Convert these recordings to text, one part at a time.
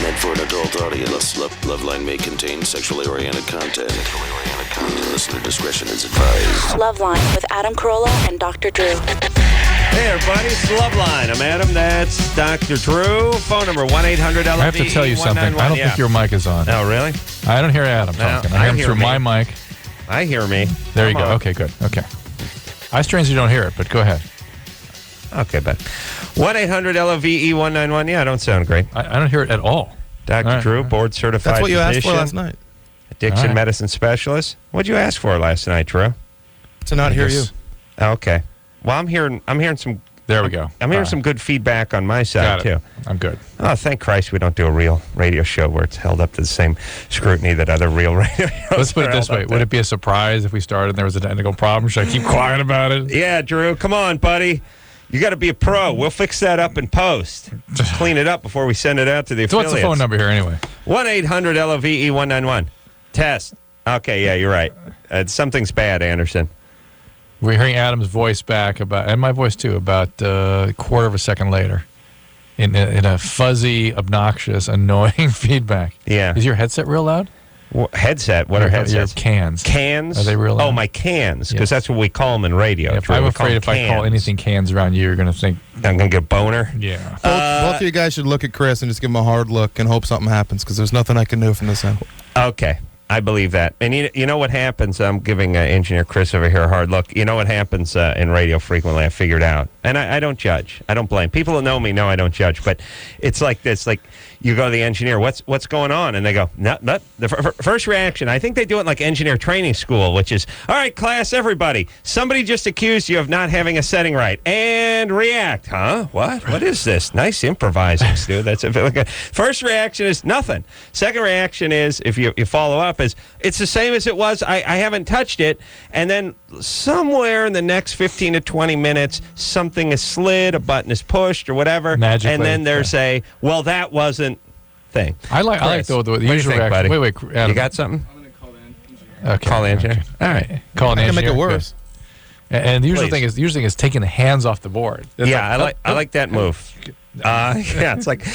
meant for an adult audience. LoveLine may contain sexually oriented content. Listener discretion is advised. LoveLine with Adam Carolla and Dr. Drew. Hey, everybody, it's LoveLine. I'm Adam. That's Dr. Drew. Phone number 1-800-LOVE. I have to tell you something. I don't think your mic is on. Oh, really? I don't hear Adam talking. I hear him through my mic. I hear me. There you go. Okay, good. Okay. I strangely don't hear it, but go ahead. Okay, but 1-800-LOVE-191. Yeah, I don't sound great. I don't hear it at all. Dr. Drew, board certified That's what you asked for physician, last night. addiction medicine specialist. What'd you ask for last night, Drew? To not hear you. Okay. Well, I'm hearing some. There we go. I'm hearing some good feedback on my side too. I'm good. Oh, thank Christ we don't do a real radio show where it's held up to the same scrutiny that other real radio shows. Let's put it this way: would it be a surprise if we started and there was a technical problem? Should I keep quiet about it? Yeah, Drew, come on, buddy. You got to be a pro. We'll fix that up in post. Just clean it up before we send it out to the affiliates. So what's the phone number here anyway? 1-800-LOVE-191. Test. Okay, yeah, you're right. Something's bad, Anderson. We're hearing Adam's voice back and my voice too, about a quarter of a second later, in a fuzzy, obnoxious, annoying feedback. Yeah. Is your headset real loud? Headset? What are headsets? Your cans. Cans? Are they real loud? Oh, my cans, because that's what we call them in radio. Yeah, I'm afraid if I call anything cans around you, you're going to think I'm going to get boner. Yeah. Both of you guys should look at Chris and just give him a hard look and hope something happens, because there's nothing I can do from this end. Okay. I believe that. And you know what happens? I'm giving engineer Chris over here a hard look. You know what happens in radio frequently, I figured out. And I don't judge. I don't blame. People who know me know I don't judge. But it's like this. Like, you go to the engineer, what's going on? And they go, no. The first reaction, I think they do it in like engineer training school, which is, all right, class, everybody. Somebody just accused you of not having a setting right. And react. Huh? What? What is this? Nice improvising, Stu. That's first reaction is nothing. Second reaction is, if you follow up, is it's the same as it was. I haven't touched it. And then somewhere in the next 15 to 20 minutes, something is slid, a button is pushed or whatever. Magically, and then there's well, that wasn't thing. I like the usual reaction. Buddy? Wait, Adam. You got something? I'm going to call the engineer. Okay. Call the engineer. All right. Call an I can engineer. make it worse. And the usual thing is taking the hands off the board. It's Yeah, I like that move. Yeah, it's like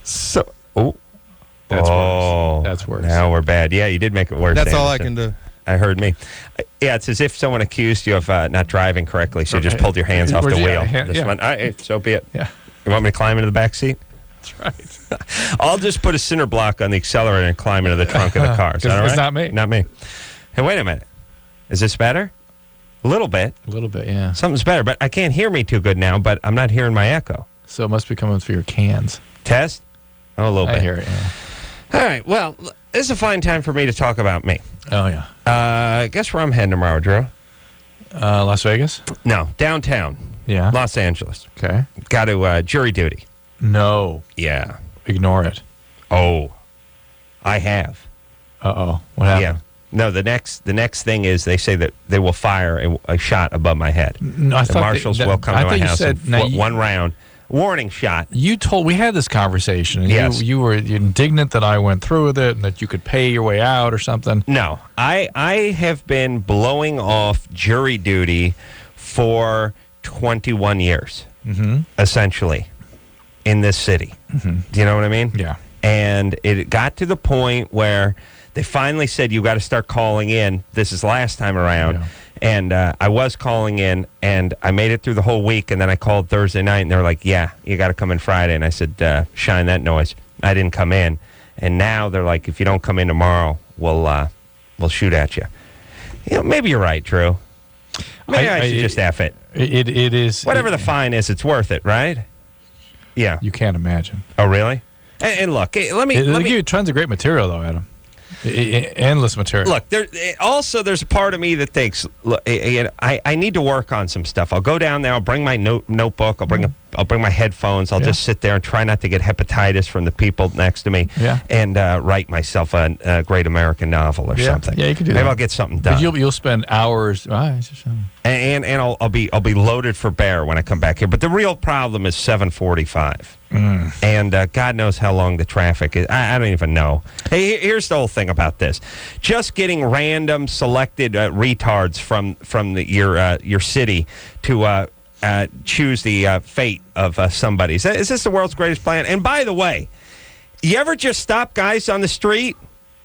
so. Oh, That's worse. That's worse. Now we're bad. Yeah, you did make it worse. That's all I Anderson. can do. I heard me. Yeah, it's as if someone accused you of not driving correctly, so you just pulled your hands off the wheel. This one, so be it. Yeah. You want me to climb into the back seat? That's right. I'll just put a cinder block on the accelerator and climb into the trunk of the car. Is that all right? It's not me. Not me. Hey, wait a minute. Is this better? A little bit. A little bit, yeah. Something's better, but I can't hear me too good now, but I'm not hearing my echo. So it must be coming through your cans. Test? Oh, a little bit. I hear it, yeah. All right, well, this is a fine time for me to talk about me. Oh, yeah. Guess where I'm heading tomorrow, Drew? Las Vegas? No, downtown. Yeah. Los Angeles. Okay. Got to jury duty. No. Yeah. Ignore it. Oh, I have. Uh-oh. What happened? Yeah. No, the next thing is they say that they will fire a shot above my head. No, the marshals will come to my house and one round. Warning shot. We had this conversation, and yes. you were indignant that I went through with it and that you could pay your way out or something. No, I have been blowing off jury duty for 21 years, essentially, in this city. Do you know what I mean? Yeah. And it got to the point where they finally said, you got to start calling in. This is last time around. Yeah. And I was calling in, and I made it through the whole week, and then I called Thursday night, and they were like, yeah, you got to come in Friday. And I said, shine that noise. I didn't come in. And now they're like, if you don't come in tomorrow, we'll shoot at you. You know, maybe you're right, Drew. Maybe I should just F it. It is. Whatever the fine is, it's worth it, right? Yeah. You can't imagine. Oh, really? And look, let me give you tons of great material, though, Adam. Endless material. Look, there's a part of me that thinks, look, I need to work on some stuff. I'll go down there. I'll bring my notebook. I'll bring my headphones. I'll just sit there and try not to get hepatitis from the people next to me. Yeah. And write myself a great American novel or something. Yeah, you can do that. Maybe I'll get something done. But you'll spend hours. And I'll be loaded for bear when I come back here. But the real problem is 7:45. And God knows how long the traffic is. I don't even know. Hey, here's the whole thing about this. Just getting random selected retards from your city to choose the fate of somebody. Is this the world's greatest plan? And by the way, You ever just stop guys on the street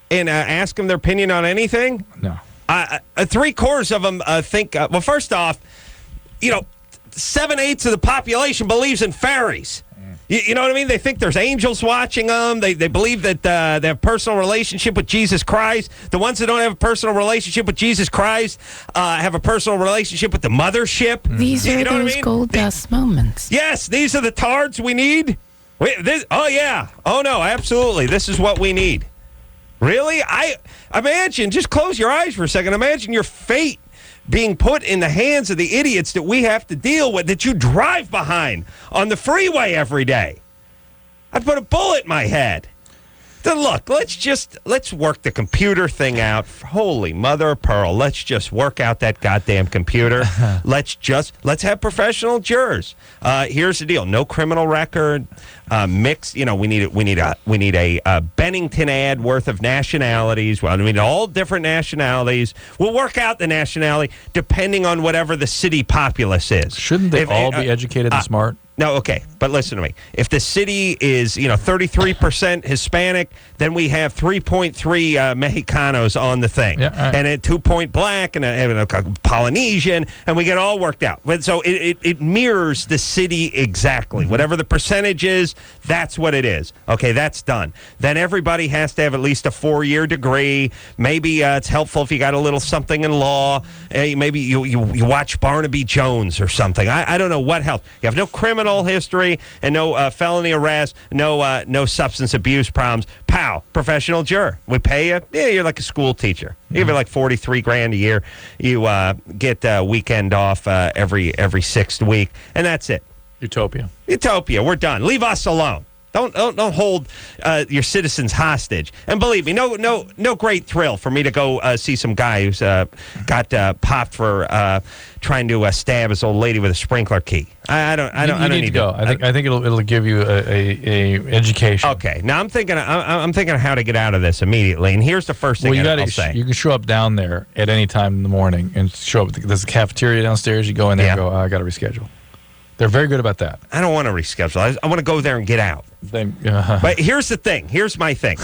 and ask them their opinion on anything? No. 3/4 of them think, well, first off, 7/8 of the population believes in fairies. You know what I mean? They think there's angels watching them. They believe that they have a personal relationship with Jesus Christ. The ones that don't have a personal relationship with Jesus Christ have a personal relationship with the mothership. These are those gold dust moments. Yes, these are the tards we need. Oh, yeah. Oh, no, absolutely. This is what we need. Really? I imagine, just close your eyes for a second. Imagine your fate being put in the hands of the idiots that we have to deal with, that you drive behind on the freeway every day. I'd put a bullet in my head. Then look, let's work the computer thing out. Holy mother of pearl, let's just work out that goddamn computer. Let's have professional jurors. Here's the deal: no criminal record, mixed. We need a Bennington ad worth of nationalities. Well, I mean, all different nationalities. We'll work out the nationality depending on whatever the city populace is. Shouldn't they all be educated and smart? No, okay, but listen to me. If the city is, 33% Hispanic, then we have 3.3 Mexicanos on the thing, and a 2 black and a Polynesian, and we get all worked out. But so it mirrors the city exactly. Whatever the percentage is, that's what it is. Okay, that's done. Then everybody has to have at least a 4-year degree. Maybe it's helpful if you got a little something in law. Maybe you watch Barnaby Jones or something. I don't know what helps. You have no criminal history and no felony arrest, no substance abuse problems. Pow, professional juror. We pay you. Yeah, you're like a school teacher. You give you like $43,000 a year. You get a weekend off every 6th week, and that's it. Utopia. We're done. Leave us alone. Don't hold your citizens hostage. And believe me, no great thrill for me to go see some guy who's got popped for trying to stab his old lady with a sprinkler key. I don't need to go. I think it'll give you a education. Okay. Now I'm thinking of how to get out of this immediately. And here's the first thing I'll say. You can show up down there at any time in the morning and show up. There's a cafeteria downstairs. You go in there and go, I got to reschedule. They're very good about that. I don't want to reschedule. I want to go there and get out. But here's the thing. Here's my thing.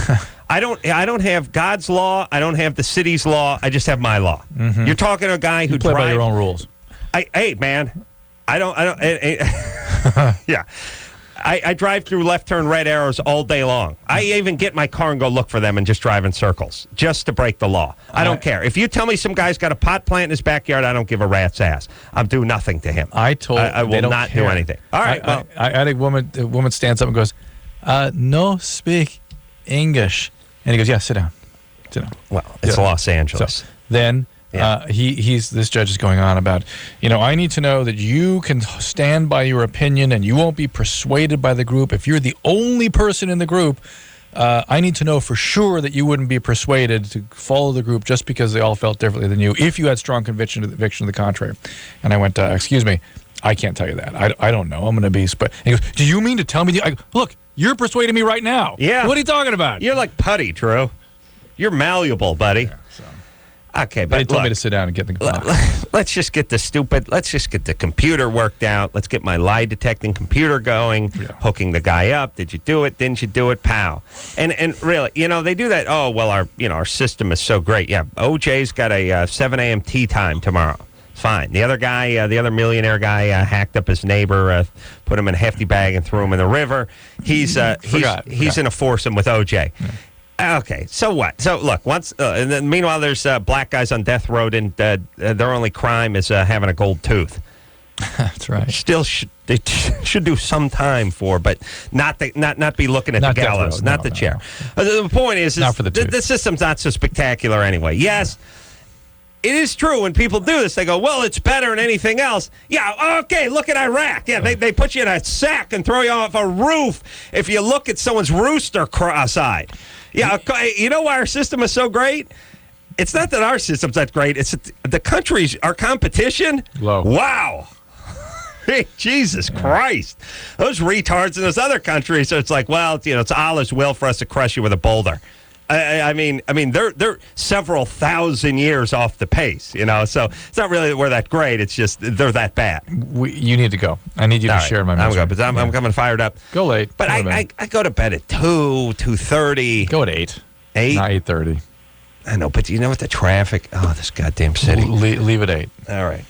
I don't have God's law. I don't have the city's law. I just have my law. Mm-hmm. You're talking to a guy who play by your own rules. Hey, man. I don't. Yeah. I drive through left turn red arrows all day long. I even get my car and go look for them and just drive in circles just to break the law. I don't care. If you tell me some guy's got a pot plant in his backyard, I don't give a rat's ass. I'm doing nothing to him. I will not do anything. All right. I had a woman stands up and goes, no speak English. And he goes, yeah, sit down. Well, it's Los Angeles. So then this judge is going on about, I need to know that you can stand by your opinion and you won't be persuaded by the group. If you're the only person in the group, I need to know for sure that you wouldn't be persuaded to follow the group just because they all felt differently than you if you had strong conviction to the contrary. And I went, excuse me, I can't tell you that. I don't know. I'm going to be... And he goes, do you mean to tell me... Look, you're persuading me right now. Yeah. What are you talking about? You're like putty, Drew. You're malleable, buddy. Yeah, so. Okay, but they told me to sit down and get the clock. Let's just get the computer worked out. Let's get my lie detecting computer going, hooking the guy up. Did you do it? Didn't you do it? Pow. And really, they do that. Oh, well, our system is so great. Yeah, OJ's got a 7 a.m. tea time tomorrow. Fine. The other guy, the other millionaire guy, hacked up his neighbor, put him in a hefty bag and threw him in the river. He's in a foursome with OJ. Yeah. Okay, so what? So look, and then meanwhile, there's black guys on death row, and their only crime is having a gold tooth. That's right. Still, they should do some time for, but not be looking at the gallows, not the chair. No. The point is not for the system's not so spectacular anyway. Yes. It is true when people do this, they go, well, it's better than anything else. Yeah, okay, look at Iraq. Yeah, they put you in a sack and throw you off a roof if you look at someone's rooster cross-eyed. Yeah, you know why our system is so great? It's not that our system's that great. It's the countries, our competition. Low. Wow. Hey, Jesus Christ. Those retards in those other countries, so it's like, well, it's Allah's will for us to crush you with a boulder. I mean, they're several thousand years off the pace, so it's not really that we're that great. It's just they're that bad. You need to go. I need you to share my misery. I'm coming fired up. Go late. But I go to bed at 2:30. Go at 8. 8? Not 8:30. I know, but you know what the traffic? Oh, this goddamn city. Leave at 8. All right.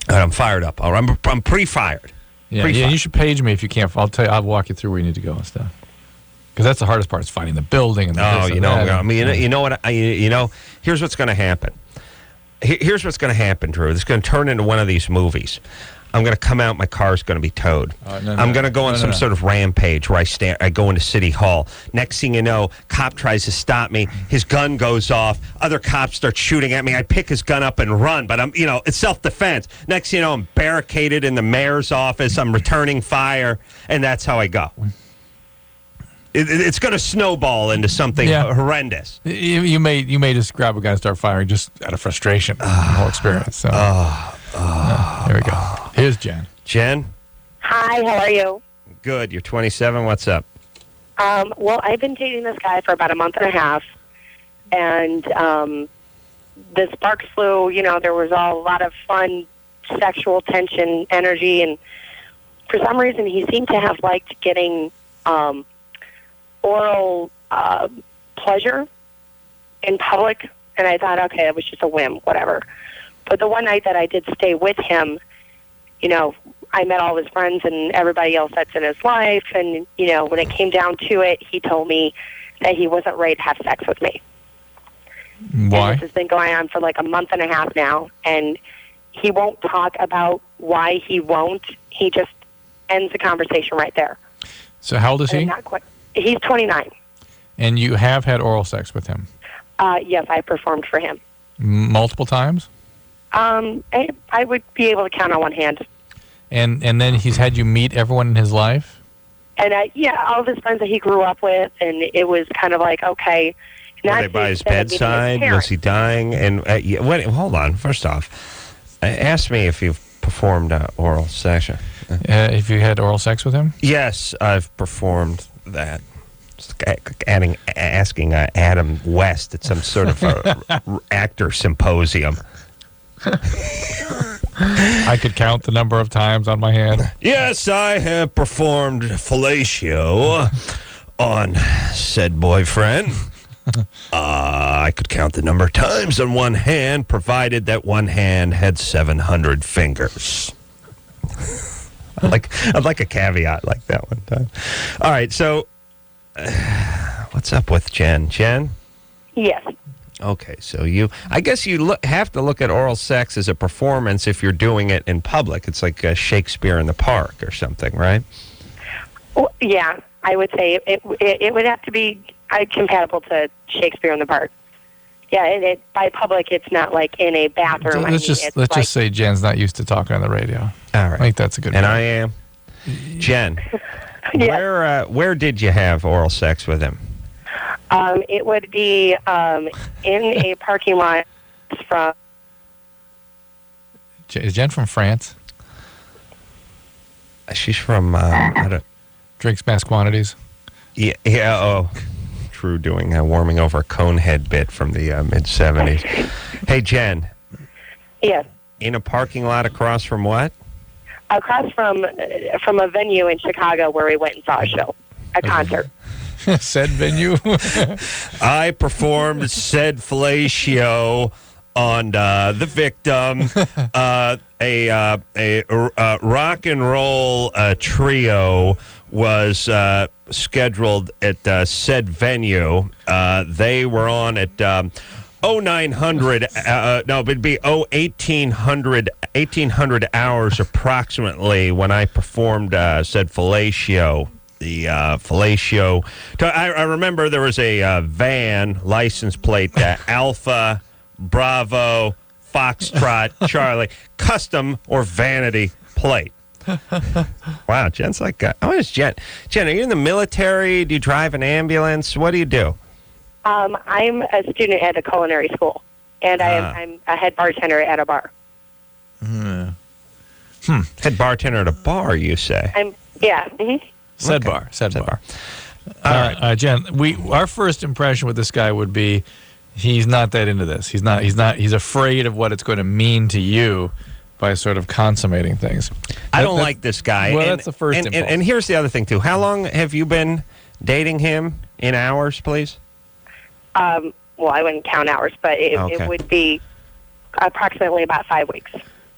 I'm fired up. I'm pre-fired. Yeah, you should page me if you can't. I'll walk you through where you need to go and stuff. Because that's the hardest part is finding the building and the you know what? Here's what's going to happen. Here's what's going to happen, Drew. It's going to turn into one of these movies. I'm going to come out. My car's going to be towed. I'm going to go on some sort of rampage where I go into City Hall. Next thing you know, cop tries to stop me. His gun goes off. Other cops start shooting at me. I pick his gun up and run. But it's self-defense. Next thing you know, I'm barricaded in the mayor's office. I'm returning fire, and that's how I go. It's going to snowball into something horrendous. You may just grab a gun and start firing just out of frustration. The whole experience. So. Here we go. Here's Jen. Jen? Hi, how are you? Good. You're 27. What's up? Well, I've been dating this guy for about a month and a half, and the sparks flew. There was a lot of fun, sexual tension, energy, and for some reason he seemed to have liked getting oral pleasure in public, and I thought, okay, it was just a whim, whatever. But the one night that I did stay with him, I met all his friends and everybody else that's in his life, and, when it came down to it, he told me that he wasn't ready to have sex with me. Why? And this has been going on for like a month and a half now, and he won't talk about why he won't. He just ends the conversation right there. So how old is he? Not quite. He's 29. And you have had oral sex with him? Yes, I performed for him. Multiple times? I would be able to count on one hand. And then he's had you meet everyone in his life? And all of his friends that he grew up with, and it was kind of like, okay. Were they by his bedside? Was he dying? And hold on. First off, ask me if you've performed oral sex. If you had oral sex with him? Yes, I've performed that. Asking Adam West at some sort of actor symposium. I could count the number of times on my hand. Yes, I have performed fellatio on said boyfriend. I could count the number of times on one hand, provided that one hand had 700 fingers. I'd like a caveat like that one time. All right, so what's up with Jen? Jen? Yes. Okay, so I guess you have to look at oral sex as a performance if you're doing it in public. It's like Shakespeare in the Park or something, right? Well, yeah, I would say it would have to be compatible to Shakespeare in the Park. Yeah, by public, it's not like in a bathroom. Let's just say Jen's not used to talking on the radio. All right, I think that's a good. And I am. Jen, yeah. Where did you have oral sex with him? It would be in a parking lot from. Is Jen from France? She's from. Drinks mass quantities. Yeah. Oh. True, doing a warming over a Conehead bit from the mid-'70s. Hey, Jen. Yes. In a parking lot across from what? Across from a venue in Chicago where we went and saw a show, a concert. Said venue? I performed said fellatio on the victim, a rock and roll trio was scheduled at said venue. They were on at 0900. No, it'd be 1800 hours approximately when I performed said fellatio. The fellatio. I remember there was a van license plate Alpha Bravo Foxtrot Charlie custom or vanity plate. Wow, Jen's like, how is Jen? Jen, are you in the military? Do you drive an ambulance? What do you do? I'm a student at a culinary school, and I'm a head bartender at a bar. Head bartender at a bar, you say? Yeah. Mm-hmm. Said bar. All right. Jen, our first impression with this guy would be he's not that into this. He's afraid of what it's going to mean to you by sort of consummating things. I don't like this guy. Well, that's the first impulse. And here's the other thing, too. How long have you been dating him in hours, please? Well, I wouldn't count hours, but it would be approximately about 5 weeks.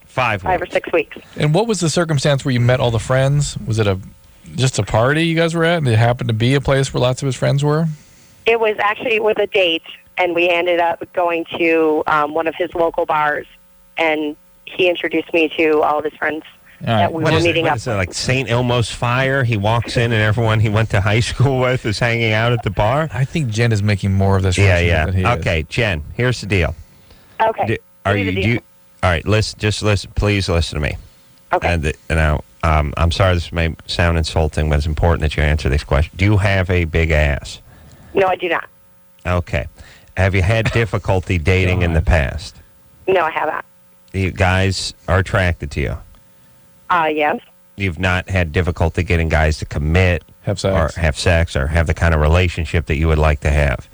5 weeks. 5 or 6 weeks. And what was the circumstance where you met all the friends? Was it just a party you guys were at? Did it happen to be a place where lots of his friends were? It was actually a date, and we ended up going to one of his local bars, and he introduced me to all of his friends that we were meeting up. Is it like St. Elmo's Fire? He walks in and everyone he went to high school with is hanging out at the bar? I think Jen is making more of this. Yeah. Than he Okay, is. Jen, here's the deal. Okay. All right, listen. Please listen to me. Okay. Now, I'm sorry this may sound insulting, but it's important that you answer this question. Do you have a big ass? No, I do not. Okay. Have you had difficulty dating in the past? No, I haven't. You guys are attracted to you? Yes. You've not had difficulty getting guys to commit, have sex, or have the kind of relationship that you would like to have?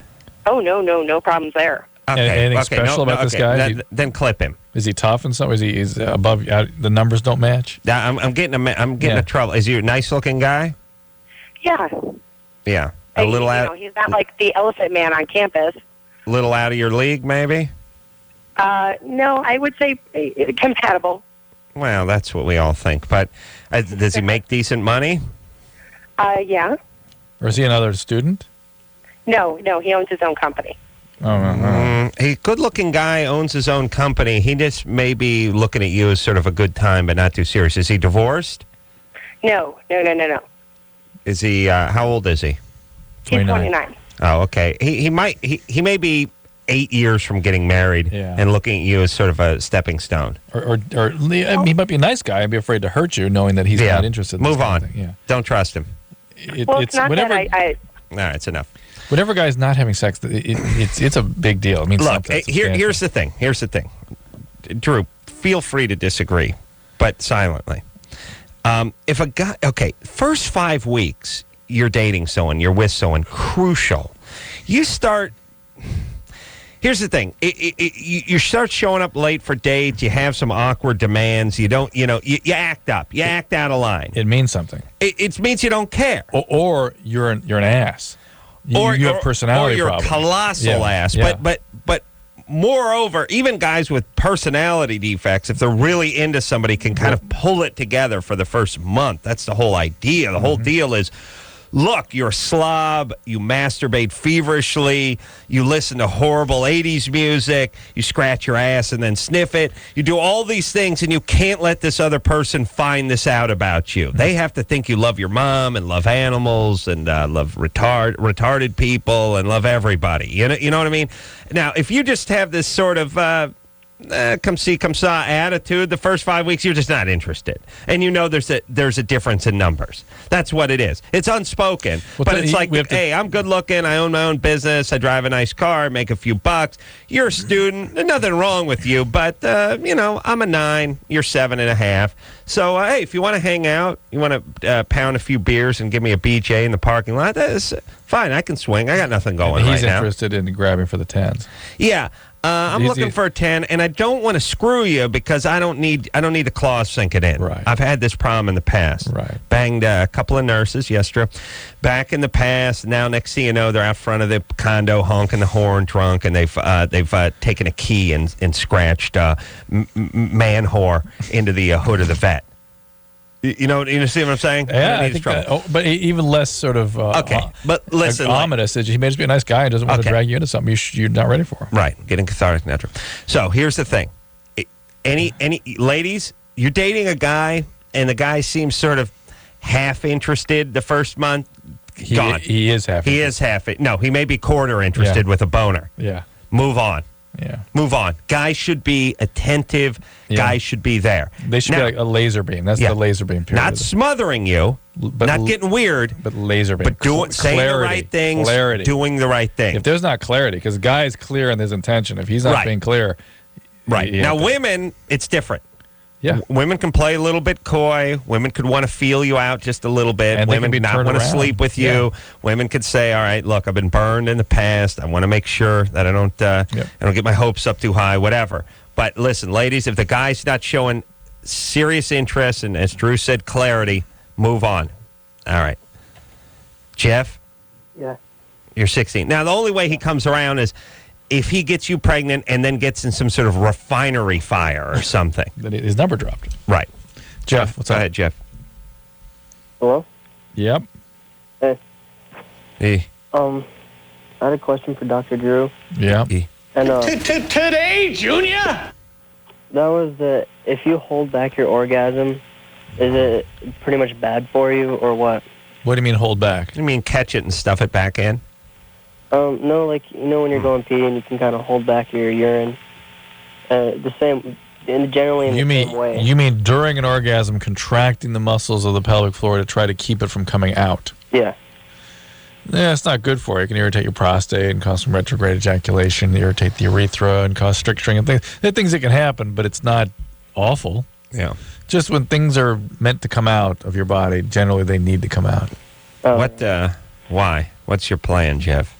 Oh, no problems there. Okay. Anything special about this guy? Then clip him. Is he tough and so? Is he above? The numbers don't match. I'm getting a trouble. Is he a nice looking guy? Yeah. Yeah. He's not like the elephant man on campus. A little out of your league, maybe? No, I would say compatible. Well, that's what we all think. But does he make decent money? Yeah. Or is he another student? No, he owns his own company. A good-looking guy owns his own company. He just may be looking at you as sort of a good time, but not too serious. Is he divorced? No. Is he? How old is he? He's 29. Oh, okay. He may be 8 years from getting married and looking at you as sort of a stepping stone. Or he might be a nice guy and be afraid to hurt you, knowing that he's not interested in this Move kind on. of thing. Yeah. Don't trust him. It's not whenever, that All right, it's enough. Whenever a guy's not having sex, it's a big deal. It means look, something. here's the thing. Drew, feel free to disagree, but silently. If a guy, first 5 weeks you're dating someone, you're with someone, crucial. You start. Here's the thing. You start showing up late for dates. You have some awkward demands. You don't, you act up. You act out of line. It means something. It means you don't care. Or you're an ass. You have personality problems. Or you're a colossal ass. Yeah. But moreover, even guys with personality defects, if they're really into somebody, can kind of pull it together for the first month. That's the whole idea. The whole deal is, look, you're a slob, you masturbate feverishly, you listen to horrible 80s music, you scratch your ass and then sniff it. You do all these things, and you can't let this other person find this out about you. They have to think you love your mom and love animals and love retarded people and love everybody. You know what I mean? Now, if you just have this sort of come see, come saw attitude, the first 5 weeks, you're just not interested. And there's a difference in numbers. That's what it is. It's unspoken. But it's like, hey, I'm good looking, I own my own business, I drive a nice car, make a few bucks. You're a student, there's nothing wrong with you, but, I'm a 9, you're 7.5. So, hey, if you want to hang out, you want to pound a few beers and give me a BJ in the parking lot, that's fine, I can swing. I got nothing going right now. He's interested in grabbing for the 10s. Yeah. I'm looking for a 10, and I don't want to screw you because I don't need the claws sinking in. Right. I've had this problem in the past. Right. Banged a couple of nurses yesterday. Back in the past, now next thing you know, they're out front of the condo honking the horn drunk, and they've taken a key and scratched man whore into the hood of the vet. You see what I'm saying? Yeah, I think but even less sort of but listen, ominous. He may just be a nice guy and doesn't want to drag you into something you're not ready for. Right, getting cathartic natural. So here's the thing: any ladies, you're dating a guy, and the guy seems sort of half interested the first month. Gone. He is half. He is half. No, he may be quarter interested with a boner. Yeah. Move on. Yeah. Move on. Guys should be attentive. Yeah. Guys should be there. They should be like a laser beam. That's the laser beam period. Not smothering you, not getting weird. But laser beam. But saying the right things, doing the right thing. If there's not clarity, because the guy is clear in his intention. If he's not being clear. Right. Now, women, it's different. Yeah. Women can play a little bit coy. Women could want to feel you out just a little bit. And women not want to sleep with you. Yeah. Women could say, "All right, look, I've been burned in the past. I want to make sure that I don't get my hopes up too high, whatever." But listen, ladies, if the guy's not showing serious interest and, as Drew said, clarity, move on. All right. Jeff? Yeah. You're 16. Now, the only way he comes around is if he gets you pregnant and then gets in some sort of refinery fire or something. Then his number dropped. Right. Jeff, what's up? Go ahead, Jeff. Hello? Yep. Hey. Hey. I had a question for Dr. Drew. Yeah. And Today, Junior? that was if you hold back your orgasm, is it pretty much bad for you or what? What do you mean hold back? You mean catch it and stuff it back in? No, like, when you're going pee and you can kind of hold back your urine. The same, generally in the same way. You mean during an orgasm contracting the muscles of the pelvic floor to try to keep it from coming out? Yeah. Yeah, it's not good for you. It can irritate your prostate and cause some retrograde ejaculation, irritate the urethra and cause stricturing and things. There are things that can happen, but it's not awful. Yeah. Just when things are meant to come out of your body, generally they need to come out. Why? What's your plan, Jeff?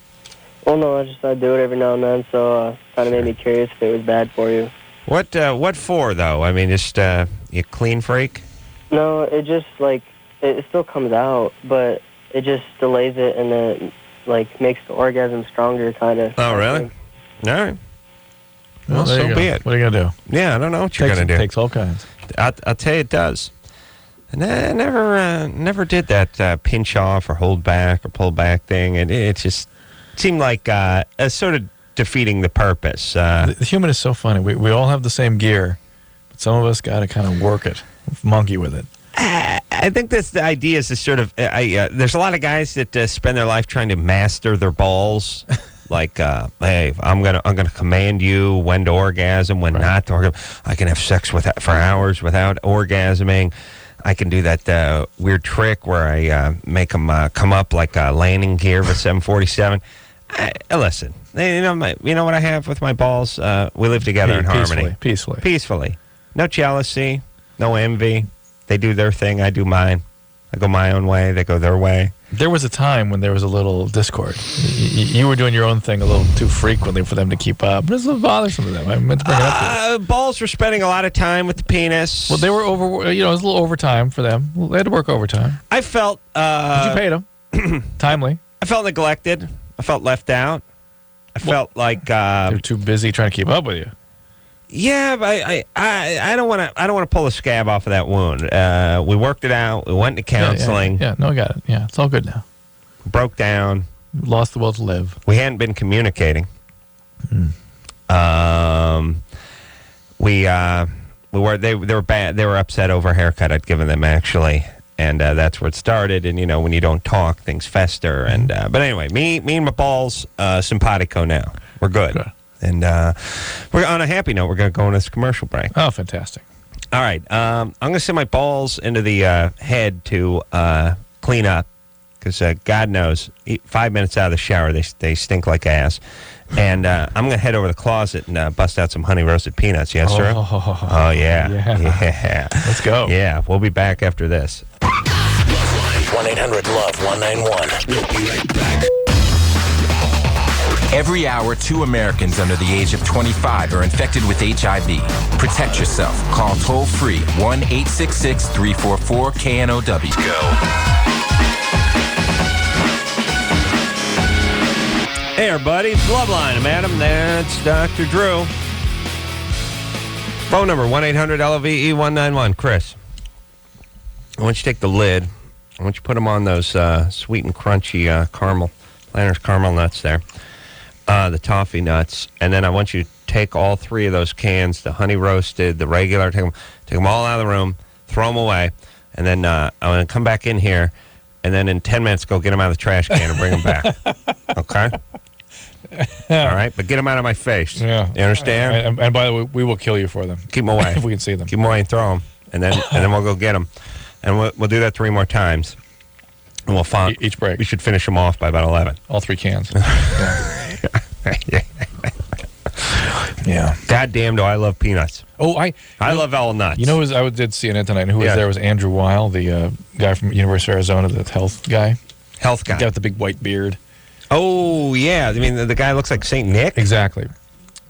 Well, no, I do it every now and then, so kind of made me curious if it was bad for you. What for, though? I mean, just you clean freak? No, it just, it still comes out, but it just delays it and then, makes the orgasm stronger, kind of. Oh, really? All right. Well, there you so go. be it. What are you going to do? Yeah, I don't know what you're going to do. It takes all kinds. I'll tell you it does. And I never did that pinch off or hold back or pull back thing. It just seemed like sort of defeating the purpose. The human is so funny. We all have the same gear, but some of us got to kind of work it, monkey with it. I think that's the idea is to sort of, there's a lot of guys that spend their life trying to master their balls. Like, hey, I'm gonna command you when to orgasm, when not to orgasm. I can have sex for hours without orgasming. I can do that weird trick where I make them come up like landing gear of a 747. Listen, you know what I have with my balls? We live together in harmony. Peacefully. No jealousy, no envy. They do their thing, I do mine. I go my own way, they go their way. There was a time when there was a little discord. You were doing your own thing a little too frequently for them to keep up. It's a little bothersome to them. I meant to bring it up to you. Balls were spending a lot of time with the penis. Well, they were it was a little overtime for them. They had to work overtime. I felt... But you paid them. Timely. I felt neglected. I felt left out. I felt like... They're too busy trying to keep up with you. Yeah, but I don't want to pull a scab off of that wound. We worked it out. We went to counseling. Yeah, no, I got it. Yeah, it's all good now. Broke down. Lost the will to live. We hadn't been communicating. They were bad. They were upset over a haircut I'd given them actually, and that's where it started. And when you don't talk, things fester. And but anyway, me and my balls simpatico now. We're good. And we're on a happy note. We're going to go on this commercial break. Oh, fantastic. All right. I'm going to send my balls into the head to clean up because God knows, 5 minutes out of the shower, they stink like ass. And I'm going to head over to the closet and bust out some honey roasted peanuts. Yes, sir? Oh, yeah. Yeah. Let's go. Yeah. We'll be back after this. LoveLine, 1-800-LOVE-191. We'll be right back. Every hour, 2 Americans under the age of 25 are infected with HIV. Protect yourself. Call toll-free 1-866-344-KNOW. Go. Hey, everybody. It's LoveLine. I'm Adam. That's Dr. Drew. Phone number, 1-800-LOVE-191. Chris, I want you to take the lid. I want you to put them on those sweet and crunchy caramel, Planters caramel nuts there. The toffee nuts, and then I want you to take all 3 of those cans, the honey roasted, the regular, take them all out of the room, throw them away, and then I'm going to come back in here, and then in 10 minutes go get them out of the trash can and bring them back. Okay? All right? But get them out of my face. Yeah. You understand? And by the way, we will kill you for them. Keep them away. If we can see them. Keep them away and throw them, and then we'll go get them. And we'll do that 3 more times. And we'll find each break. We should finish them off by about 11. All 3 cans. Yeah. Goddamn, do I love peanuts. Oh, I love all nuts. You know, I did CNN tonight, and who was there was Andrew Weil, the guy from University of Arizona, the health guy. Health guy. The guy with the big white beard. Oh, yeah. I mean, the guy looks like St. Nick. Exactly.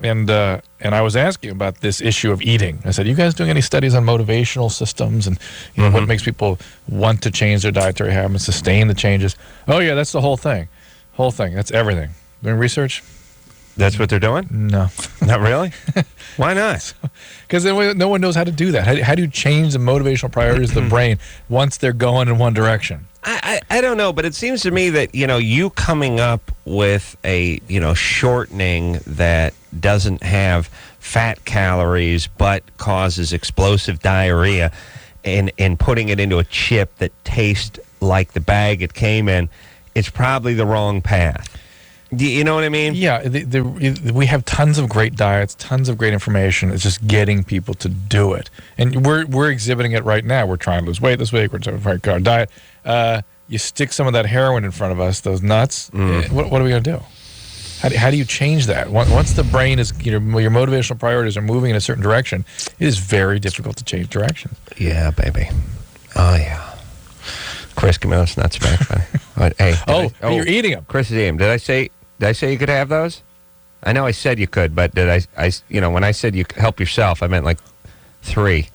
And I was asking about this issue of eating. I said, "You guys doing any studies on motivational systems and what makes people want to change their dietary habits, sustain the changes?" Oh yeah, that's the whole thing. That's everything. Doing research. That's what they're doing? No, not really. Why not? Because no one knows how to do that. How do you change the motivational priorities of the brain once they're going in one direction? I don't know, but it seems to me that, you coming up with a, shortening that doesn't have fat calories but causes explosive diarrhea and putting it into a chip that tastes like the bag it came in, it's probably the wrong path. Do you know what I mean? Yeah, we have tons of great diets, tons of great information. It's just getting people to do it. And we're exhibiting it right now. We're trying to lose weight this week. We're trying to fight our diet. You stick some of that heroin in front of us, those nuts. What are we going to do? How do you change that? Once the brain is, your motivational priorities are moving in a certain direction, it is very difficult to change directions. Yeah, baby. Oh, yeah. Chris, give me those nuts back. Hey, you're eating them. Chris is eating them. Did I say you could have those? I know I said you could, but did I when I said you help yourself, I meant like 3.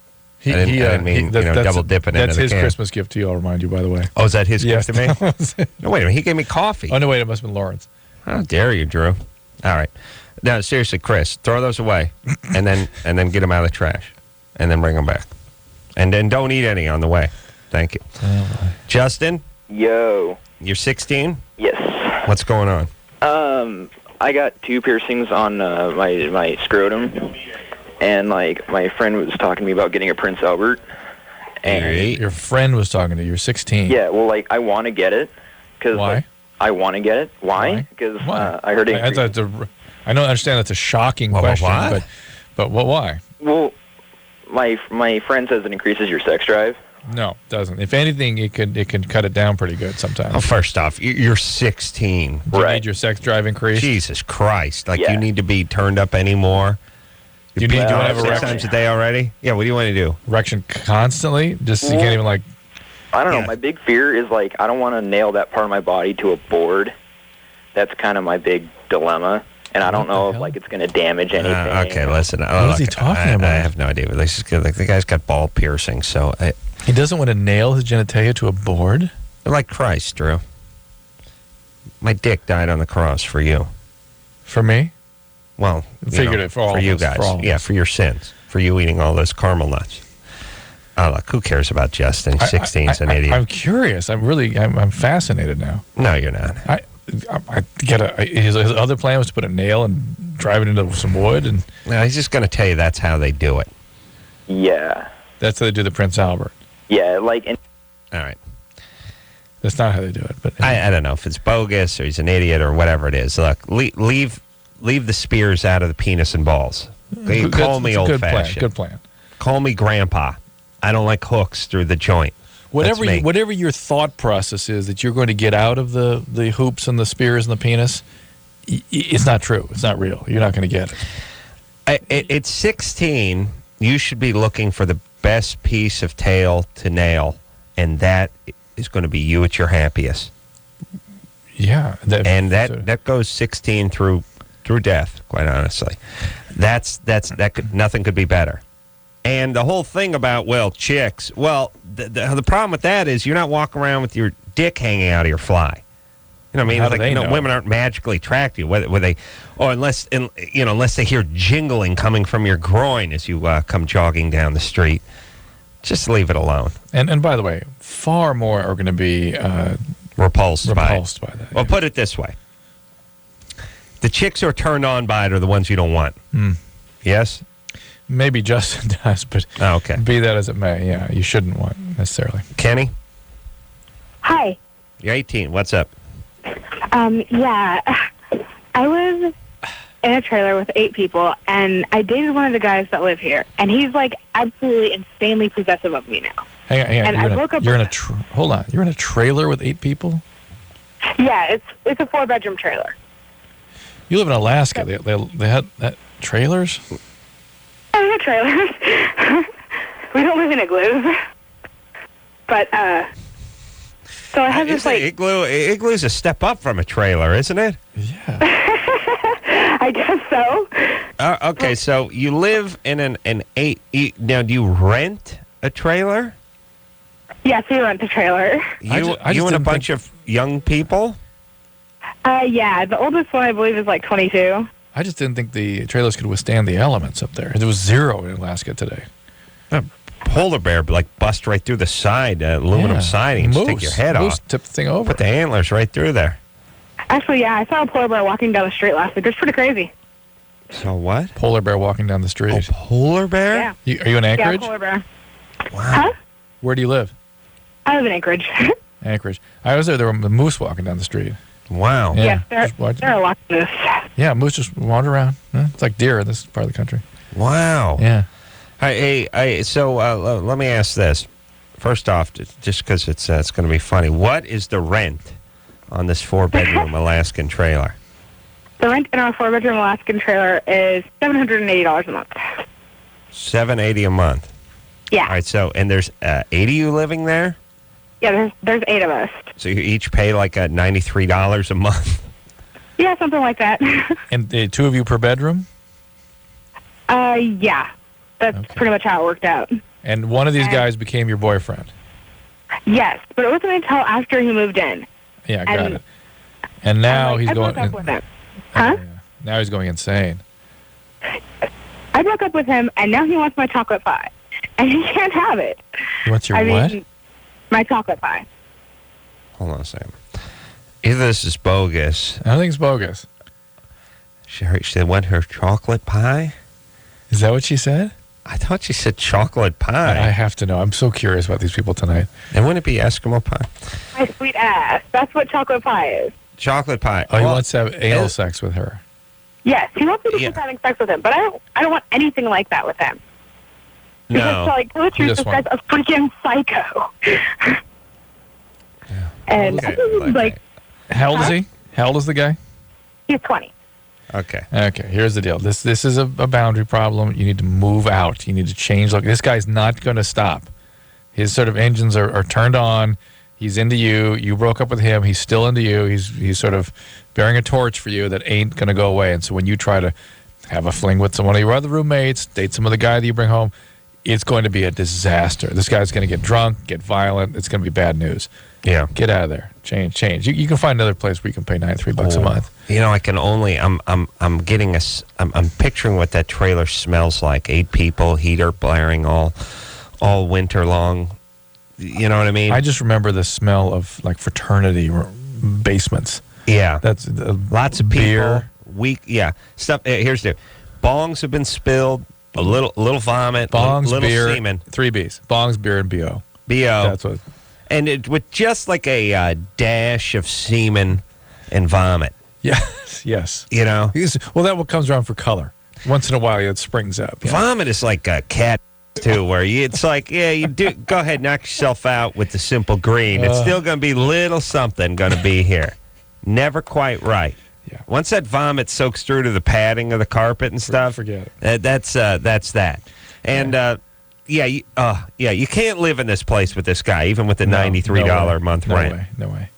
I didn't mean double dipping into the can. That's his Christmas gift to you, I'll remind you, by the way. Oh, is that his gift to me? No, wait a minute. He gave me coffee. Oh, no, wait. It must have been Lawrence. How dare you, Drew? All right. No, seriously, Chris, throw those away and then get them out of the trash and then bring them back. And then don't eat any on the way. Thank you. Justin? Yo. You're 16? Yes. What's going on? I got 2 piercings on my scrotum, and my friend was talking to me about getting a Prince Albert. And your friend was talking to you. You're 16. Yeah, well, I want to get it. Why? I want to get it. Why? Because I heard it. I don't understand that's a shocking question, but why? Well, my friend says it increases your sex drive. No, it doesn't. If anything, it can cut it down pretty good sometimes. Oh, first off, you're 16. Do you need your sex drive increased? Jesus Christ. You need to be turned up anymore? Do you need to have erection 6 times a day already? Yeah, what do you want to do? Erection constantly? Just you can't even I don't know. My big fear is I don't want to nail that part of my body to a board. That's kind of my big dilemma. And I don't know if it's going to damage anything. Okay, listen. What is he talking about? I have no idea. But the guy's got ball piercing, so he doesn't want to nail his genitalia to a board? Like Christ, Drew. My dick died on the cross for you. For me? Well, for you guys. For your sins. For you eating all those caramel nuts. Oh, look, who cares about Justin? 16's an idiot. I'm curious. I'm fascinated now. No, you're not. I get his other plan was to put a nail and drive it into some wood, and no, he's just going to tell you that's how they do it. Yeah, that's how they do the Prince Albert. Yeah, all right. That's not how they do it, but I don't know if it's bogus or he's an idiot or whatever it is. Look, leave the spears out of the penis and balls. Call me old-fashioned. Good plan. Call me grandpa. I don't like hooks through the joint. Whatever your thought process is that you're going to get out of the hoops and the spears and the penis, it's not true. It's not real. You're not going to get it. At 16, you should be looking for the best piece of tail to nail, and that is going to be you at your happiest. Yeah. That goes 16 through death, quite honestly. Nothing could be better. And the whole thing about, chicks, the problem with that is you're not walking around with your dick hanging out of your fly. You know what I mean? Women aren't magically attractive, unless they hear jingling coming from your groin as you come jogging down the street. Just leave it alone. And by the way, far more are going to be repulsed by that. Well, put it this way. The chicks who are turned on by it are the ones you don't want. Yes? Maybe Justin does, but be that as it may, yeah, you shouldn't want necessarily. Kenny? Hi. You're 18. What's up? Yeah. I live in a trailer with 8 people, and I dated one of the guys that live here, and he's absolutely insanely possessive of me now. Hang on. And I broke up. Hold on. You're in a trailer with 8 people? Yeah, it's a 4-bedroom trailer. You live in Alaska. They had that. Trailers? Oh, yeah, trailers. We don't live in igloos. But, so I have this, like... Igloo's a step up from a trailer, isn't it? Yeah. I guess so. Okay, so you live in an 8... Now, do you rent a trailer? Yes, we rent a trailer. You and a bunch of young people? Yeah, the oldest one, I believe, is like 22. I just didn't think the trailers could withstand the elements up there. There was 0 in Alaska today. A polar bear, like, bust right through the side, aluminum siding, and stick your head off. Tip the thing over. Put the antlers right through there. Actually, yeah, I saw a polar bear walking down the street last week. It's pretty crazy. So what? Polar bear walking down the street. Oh, polar bear? Yeah. Are you in Anchorage? Yeah, polar bear. Wow. Huh? Where do you live? I live in Anchorage. Anchorage. I was there. There were moose walking down the street. Wow. Yeah, there are lots of moose. Yeah, moose just wander around. Yeah, it's like deer in this part of the country. Wow. Yeah. So let me ask this. First off, just because it's going to be funny, what is the rent on this 4-bedroom Alaskan trailer? The rent in our 4-bedroom Alaskan trailer is $780 a month. $780 a month. Yeah. All right. So, and there's 8 of you living there. Yeah, there's 8 of us. So you each pay like $93 a month. Yeah, something like that. And 2 of you per bedroom? Yeah. That's pretty much how it worked out. And one of these guys became your boyfriend? Yes, but it wasn't until after he moved in. Yeah, got it. And now he's going... I broke up with him. Huh? Yeah. Now he's going insane. I broke up with him, and now he wants my chocolate pie. And he can't have it. He wants your what? My chocolate pie. Hold on a second. Either this is bogus. I don't think it's bogus. She want her chocolate pie? Is that what she said? I thought she said chocolate pie. I have to know. I'm so curious about these people tonight. And wouldn't it be Eskimo pie? My sweet ass. That's what chocolate pie is. Chocolate pie. Oh, he wants to have anal sex with her. Yes, he wants me to keep having sex with him, but I don't want anything like that with him. No. Because, like, tell the truth, this guy's a freaking psycho. And, how old is he? How old is the guy? He's 20. Okay. Okay, here's the deal. This is a boundary problem. You need to move out. You need to change. Look, this guy's not going to stop. His sort of engines are turned on. He's into you. You broke up with him. He's still into you. He's sort of bearing a torch for you that ain't going to go away. And so when you try to have a fling with one of your other roommates, date some other guy that you bring home, it's going to be a disaster. This guy's going to get drunk, get violent. It's going to be bad news. Yeah. Get out of there. Change. You can find another place where you can pay $93 a month. You know, I can only. I'm getting I'm picturing what that trailer smells like. 8 people, heater blaring all winter long. You know what I mean? I just remember the smell of like fraternity basements. Yeah, that's lots of beer. Stuff. Here's the bongs have been spilled. A little vomit. Bongs, little beer, semen. 3 Bs. Bongs, beer, and BO. That's what. And with just like a dash of semen and vomit. Yes. You know? Well, that what comes around for color. Once in a while, it springs up. Yeah. Vomit is like a cat, too, where it's like, you do go ahead, knock yourself out with the simple green. It's still going to be little something going to be here. Never quite right. Yeah. Once that vomit soaks through to the padding of the carpet and stuff, forget it. That's that. And, you can't live in this place with this guy, even with the $93 a month rent. No way.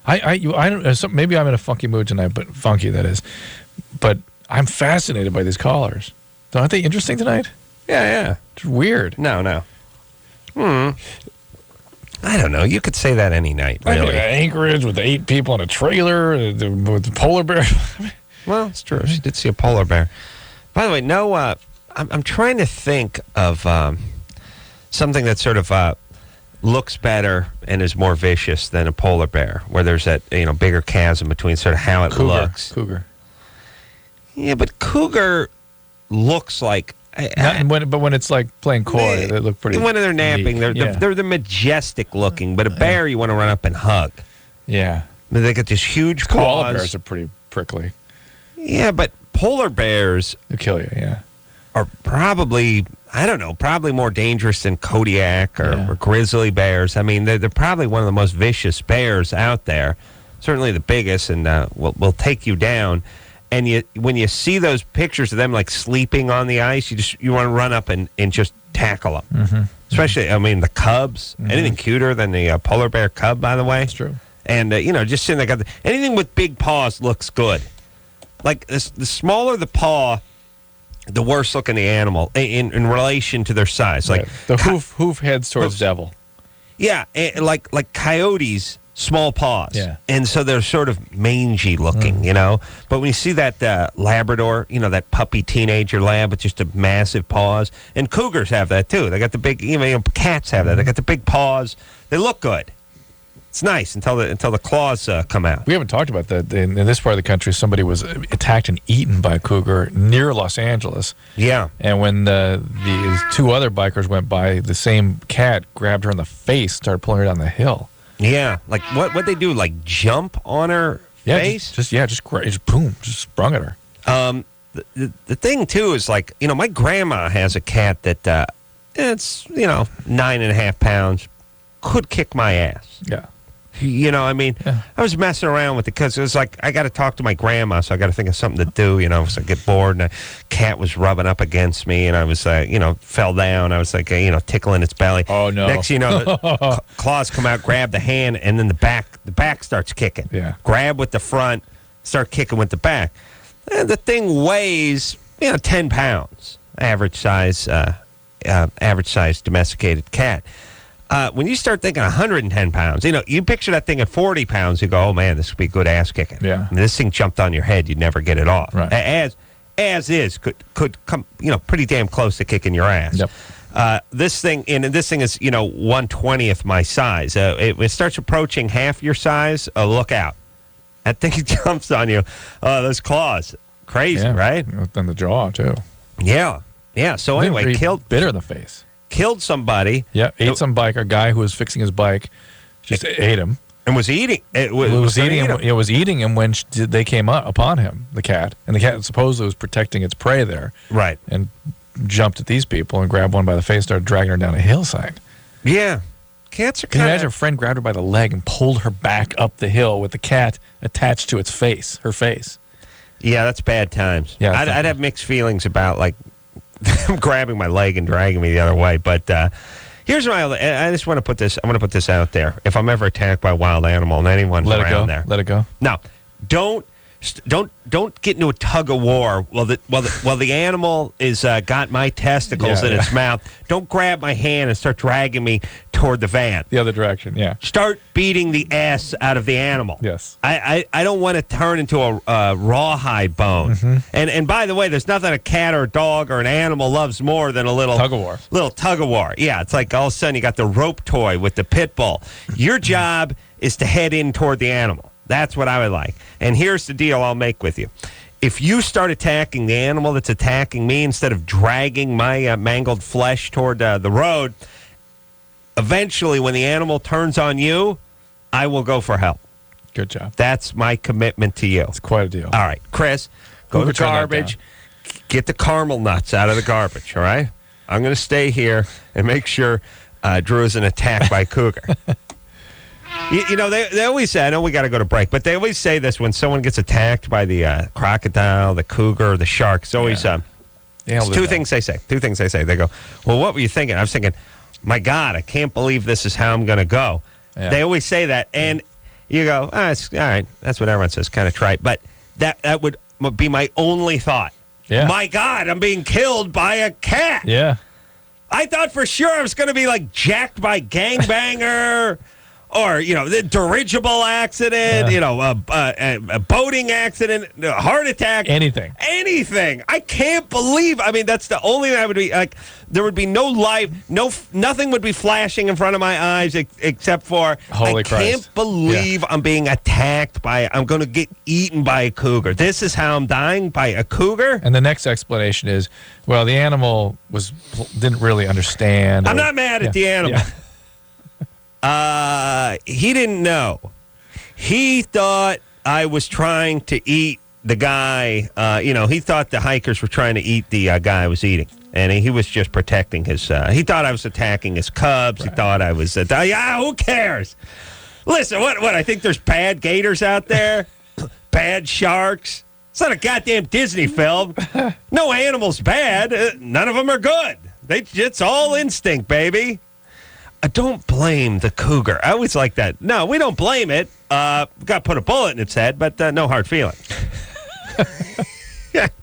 I don't. Maybe I'm in a funky mood tonight, but funky that is. But I'm fascinated by these callers. Aren't they interesting tonight? Yeah. It's weird. No. I don't know. You could say that any night, really. Anchorage with 8 people in a trailer with the polar bear. Well, it's true. She did see a polar bear. By the way, I'm trying to think of something that sort of looks better and is more vicious than a polar bear, where there's that bigger chasm between sort of how it looks. Cougar. Yeah, but cougar looks like. But when it's like playing coy, they look pretty. When they're napping, they're the majestic looking. But a bear, you want to run up and hug. Yeah, they got this huge paws. Koala bears are pretty prickly. Yeah, but polar bears will kill you. Yeah, are probably probably more dangerous than Kodiak or grizzly bears. I mean, they're probably one of the most vicious bears out there. Certainly the biggest, and will take you down. And when you see those pictures of them like sleeping on the ice, you want to run up and just tackle them. Mm-hmm. Especially, I mean, the cubs. Anything cuter than the polar bear cub, by the way. That's true. And, just sitting there, anything with big paws looks good. Like, the smaller the paw, the worse looking the animal in relation to their size. Like the hoof heads towards devil. Yeah, like coyotes, small paws. Yeah. And so they're sort of mangy looking, But when you see that Labrador, that puppy teenager lab with just a massive paws, and cougars have that too. They got the big, cats have that. They got the big paws. They look good. It's nice until the claws come out. We haven't talked about that. In this part of the country, somebody was attacked and eaten by a cougar near Los Angeles. Yeah. And when these two other bikers went by, the same cat grabbed her in the face, started pulling her down the hill. Yeah. Like, what'd they do? Like, jump on her face? Just boom, just sprung at her. The thing, too, is like, my grandma has a cat that, it's, 9.5 pounds, could kick my ass. Yeah. I was messing around with it because it was like, I got to talk to my grandma, so I got to think of something to do, so I get bored, and a cat was rubbing up against me, and I was, fell down. I was like, tickling its belly. Oh, no. Next thing you know, the claws come out, grab the hand, and then the back starts kicking. Yeah. Grab with the front, start kicking with the back. And the thing weighs, 10 pounds, average size domesticated cat. When you start thinking 110 pounds, you picture that thing at 40 pounds, you go, oh, man, this would be good ass kicking. Yeah. And this thing jumped on your head, you'd never get it off. Right. As is, could come, pretty damn close to kicking your ass. Yep. This thing is, 1/20th my size. It starts approaching half your size, look out. That thing jumps on you. Those claws. Crazy, right? Then the jaw, too. Yeah. Yeah. So anyway, bitter in the face. Killed somebody. Yeah, ate some bike. A guy who was fixing his bike just ate him. And was eating. It was eating him when they came up upon him, the cat. And the cat supposedly was protecting its prey there. Right. And jumped at these people and grabbed one by the face, started dragging her down a hillside. Yeah. Cats are Can you imagine a friend grabbed her by the leg and pulled her back up the hill with the cat attached to its face, her face? Yeah, that's bad times. Yeah, I'd have mixed feelings about, like, them grabbing my leg and dragging me the other way. But here's my. I just want to put this. I want to put this out there. If I'm ever attacked by a wild animal and anyone's around there, let it go. No, don't get into a tug of war while the animal is got my testicles in its mouth. Don't grab my hand and start dragging me toward the van. The other direction. Yeah. Start beating the ass out of the animal. Yes. I don't want to turn into a rawhide bone. Mm-hmm. And by the way, there's nothing a cat or a dog or an animal loves more than a little tug of war. Little tug of war. Yeah, it's like all of a sudden you got the rope toy with the pit bull. Your job is to head in toward the animal. That's what I would like. And here's the deal I'll make with you. If you start attacking the animal that's attacking me instead of dragging my mangled flesh toward the road, eventually when the animal turns on you, I will go for help. Good job. That's my commitment to you. It's quite a deal. All right, Chris, go to the garbage. Get the caramel nuts out of the garbage, all right? I'm going to stay here and make sure Drew isn't attacked by a cougar. They always say, I know we got to go to break, but they always say this when someone gets attacked by the crocodile, the cougar, the shark. It's always two things they say. They go, well, what were you thinking? I was thinking, my God, I can't believe this is how I'm going to go. Yeah. They always say that, and you go, it's all right. That's what everyone says, kind of trite. But that would be my only thought. Yeah. My God, I'm being killed by a cat. Yeah. I thought for sure I was going to be like jacked by a gangbanger. Or, the dirigible accident, a boating accident, a heart attack. Anything. I can't believe. I mean, that's the only thing I would be like. There would be no life, nothing would be flashing in front of my eyes except for Holy Christ. I can't believe I'm being attacked I'm going to get eaten by a cougar. This is how I'm dying, by a cougar? And the next explanation is, well, the animal didn't really understand. I'm not mad at the animal. Yeah. He didn't know. He thought I was trying to eat the guy. He thought the hikers were trying to eat the guy I was eating. And he was just protecting his, he thought I was attacking his cubs. Right. He thought I was, who cares? Listen, what, I think there's bad gators out there? Bad sharks? It's not a goddamn Disney film. No animal's bad. None of them are good. It's all instinct, baby. Don't blame the cougar. I always like that. No, we don't blame it. Got to put a bullet in its head, but no hard feeling.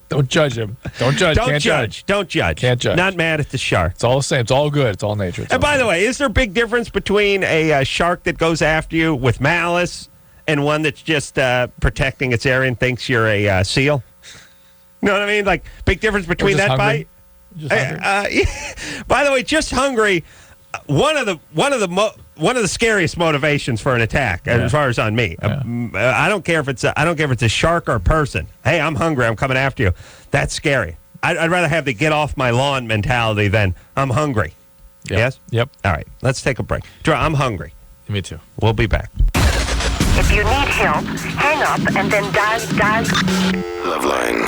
Don't judge him. Don't judge. Don't judge. Don't judge. Can't judge. Not mad at the shark. It's all the same. It's all good. It's all nature. And by the way, is there a big difference between a shark that goes after you with malice and one that's just protecting its area and thinks you're a seal? You know what I mean? Like, big difference between that hungry. bite? By the way, just hungry. One of the scariest motivations for an attack, as far as on me. I don't care if it's a shark or a person. Hey, I'm hungry. I'm coming after you. That's scary. I'd rather have the get off my lawn mentality than I'm hungry. Yep. Yes. Yep. All right. Let's take a break. Drew, I'm hungry. Me too. We'll be back. If you need help, hang up and then dial. LoveLine.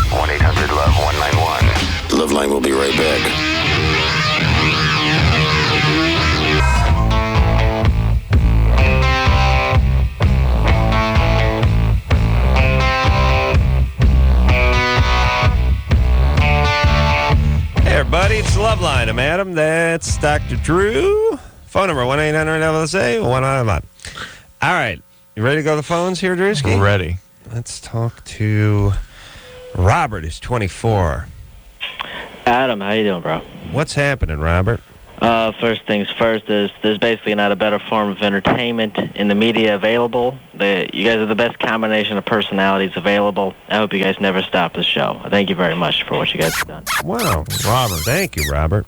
1-800-LOVE-191. LoveLine will be right back. Hey, everybody, it's LoveLine. I'm Adam. That's Dr. Drew. Phone number 1-800-LSA-191. All right. You ready to go to the phones here, Drewski? Ready. Let's talk to Robert, who's 24. Adam, how you doing, bro? What's happening, Robert? First things first, there's basically not a better form of entertainment in the media available. You guys are the best combination of personalities available. I hope you guys never stop the show. Thank you very much for what you guys have done. Wow, Robert. Thank you, Robert.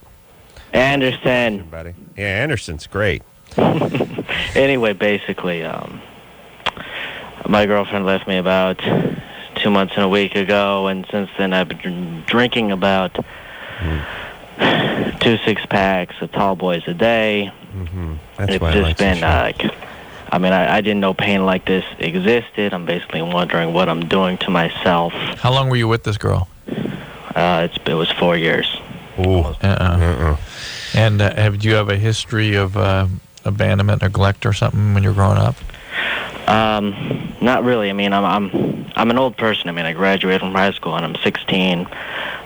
Anderson. Buddy. Yeah, Anderson's great. Anyway, basically, my girlfriend left me about 2 months and a week ago, and since then I've been drinking about 2 6-packs of Tall Boys a day. Mm-hmm. That's it's why just I like been I didn't know pain like this existed. I'm basically wondering what I'm doing to myself. How long were you with this girl? It was 4 years. Ooh. And do you have a history of abandonment, neglect, or something when you're growing up? Not really. I mean, I'm an old person. I mean, I graduated from high school and I'm 16.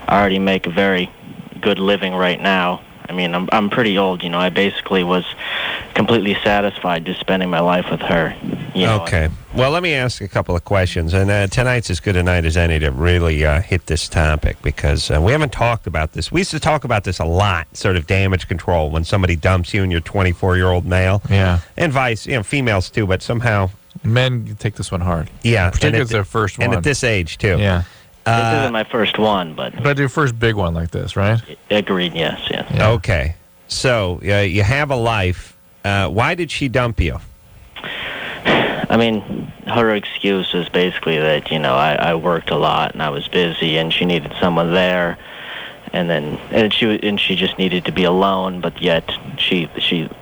I already make a very good living right now. I mean, I'm pretty old. You know, I basically was completely satisfied just spending my life with her. You know, okay. Well, let me ask a couple of questions. And tonight's as good a night as any to really hit this topic because we haven't talked about this. We used to talk about this a lot, sort of damage control, when somebody dumps you and you're 24-year-old male. Yeah. And females too, but somehow. Men take this one hard. Yeah. Particularly it's their first one. And at this age, too. Yeah. This isn't my first one, but your first big one like this, right? Agreed, yes. Yeah. Okay. So, you have a life. Why did she dump you? I mean, her excuse was basically that, you know, I worked a lot and I was busy and she needed someone there. And she just needed to be alone, but yet she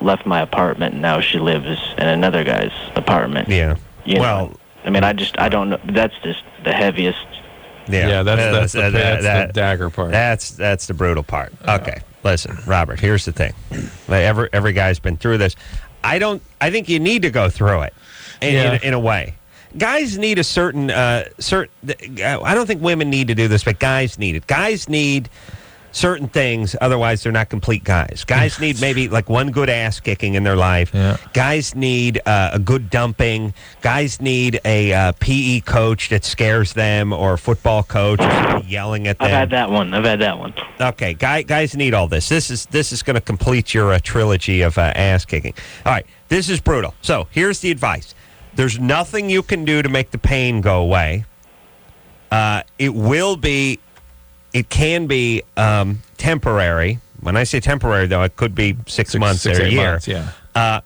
left my apartment and now she lives in another guy's apartment. Yeah. Well, I mean, I don't know. That's just the heaviest. Yeah, that's the dagger part. That's the brutal part. Okay, listen, Robert. Here's the thing. Every guy's been through this. I think you need to go through it in a way. Guys need a certain. I don't think women need to do this, but guys need it. Guys need certain things, otherwise they're not complete guys. Guys need maybe like one good ass kicking in their life. Yeah. Guys need a good dumping. Guys need a PE coach that scares them, or a football coach or somebody yelling at them. I've had that one. Okay, guys need all this. This is going to complete your trilogy of ass kicking. All right, this is brutal. So here's the advice. There's nothing you can do to make the pain go away. It can be temporary. When I say temporary, though, it could be 6 months or a year. Months, yeah.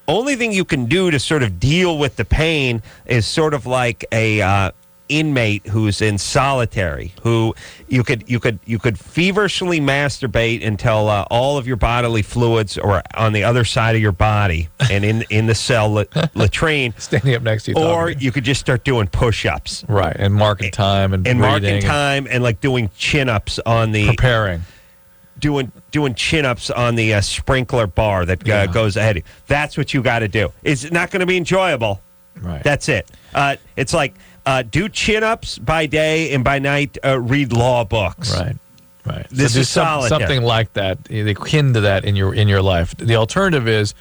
Only thing you can do to sort of deal with the pain is sort of like a inmate who's in solitary, who you could feverishly masturbate until all of your bodily fluids are on the other side of your body and in the cell latrine, standing up next to you, or you could just start doing push-ups, right, and marking time and marking time and like doing chin-ups on the preparing. Doing chin-ups on the sprinkler bar that goes ahead of you. That's what you got to do. It's not going to be enjoyable. Right. That's it. It's like do chin-ups by day and by night read law books. Right. Right. This so is solid. Something like that, akin to that in your life. The alternative is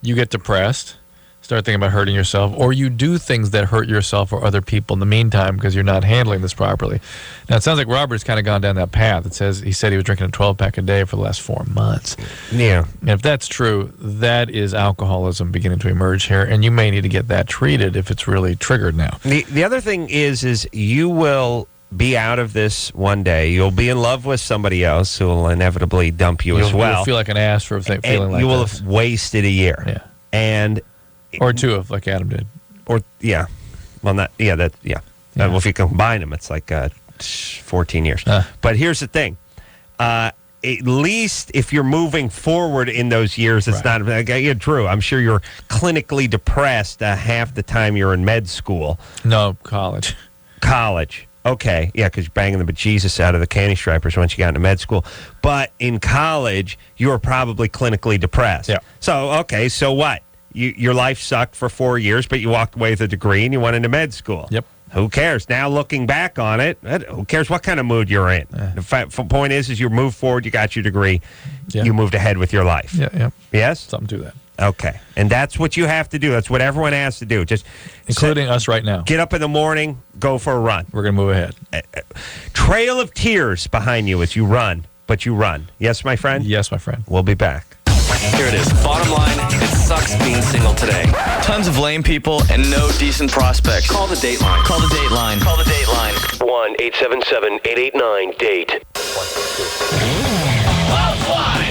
you get depressed, start thinking about hurting yourself, or you do things that hurt yourself or other people in the meantime because you're not handling this properly. Now, it sounds like Robert's kind of gone down that path. He said he was drinking a 12-pack a day for the last 4 months. Yeah. And if that's true, that is alcoholism beginning to emerge here, and you may need to get that treated if it's really triggered now. The other thing is you will be out of this one day. You'll be in love with somebody else who will inevitably dump you as well. You'll feel like an ass for feeling like that. You will have wasted a year. Yeah. And or two, if like Adam did. Or yeah. Well, not yeah. That yeah. Well, if you combine them, it's like 14 years. But here's the thing. At least if you're moving forward in those years, it's not. Yeah, Drew, I'm sure you're clinically depressed half the time you're in med school. No, college. College. Okay, yeah, because you're banging the bejesus out of the candy stripers once you got into med school. But in college, you were probably clinically depressed. Yeah. So, okay, so what? Your life sucked for 4 years, but you walked away with a degree and you went into med school. Yep. Who cares? Now, looking back on it, who cares what kind of mood you're in? The point is you moved forward, you got your degree, you moved ahead with your life. Yeah. Yes? Something to that. Okay. And that's what you have to do. That's what everyone has to do. Just including us right now. Get up in the morning, go for a run. We're going to move ahead. Trail of tears behind you as you run, but you run. Yes, my friend? Yes, my friend. We'll be back. Here it is. Bottom line, it sucks being single today. Tons of lame people and no decent prospects. Call the Dateline. Call the Dateline. Call the Dateline. 1-877-889-DATE.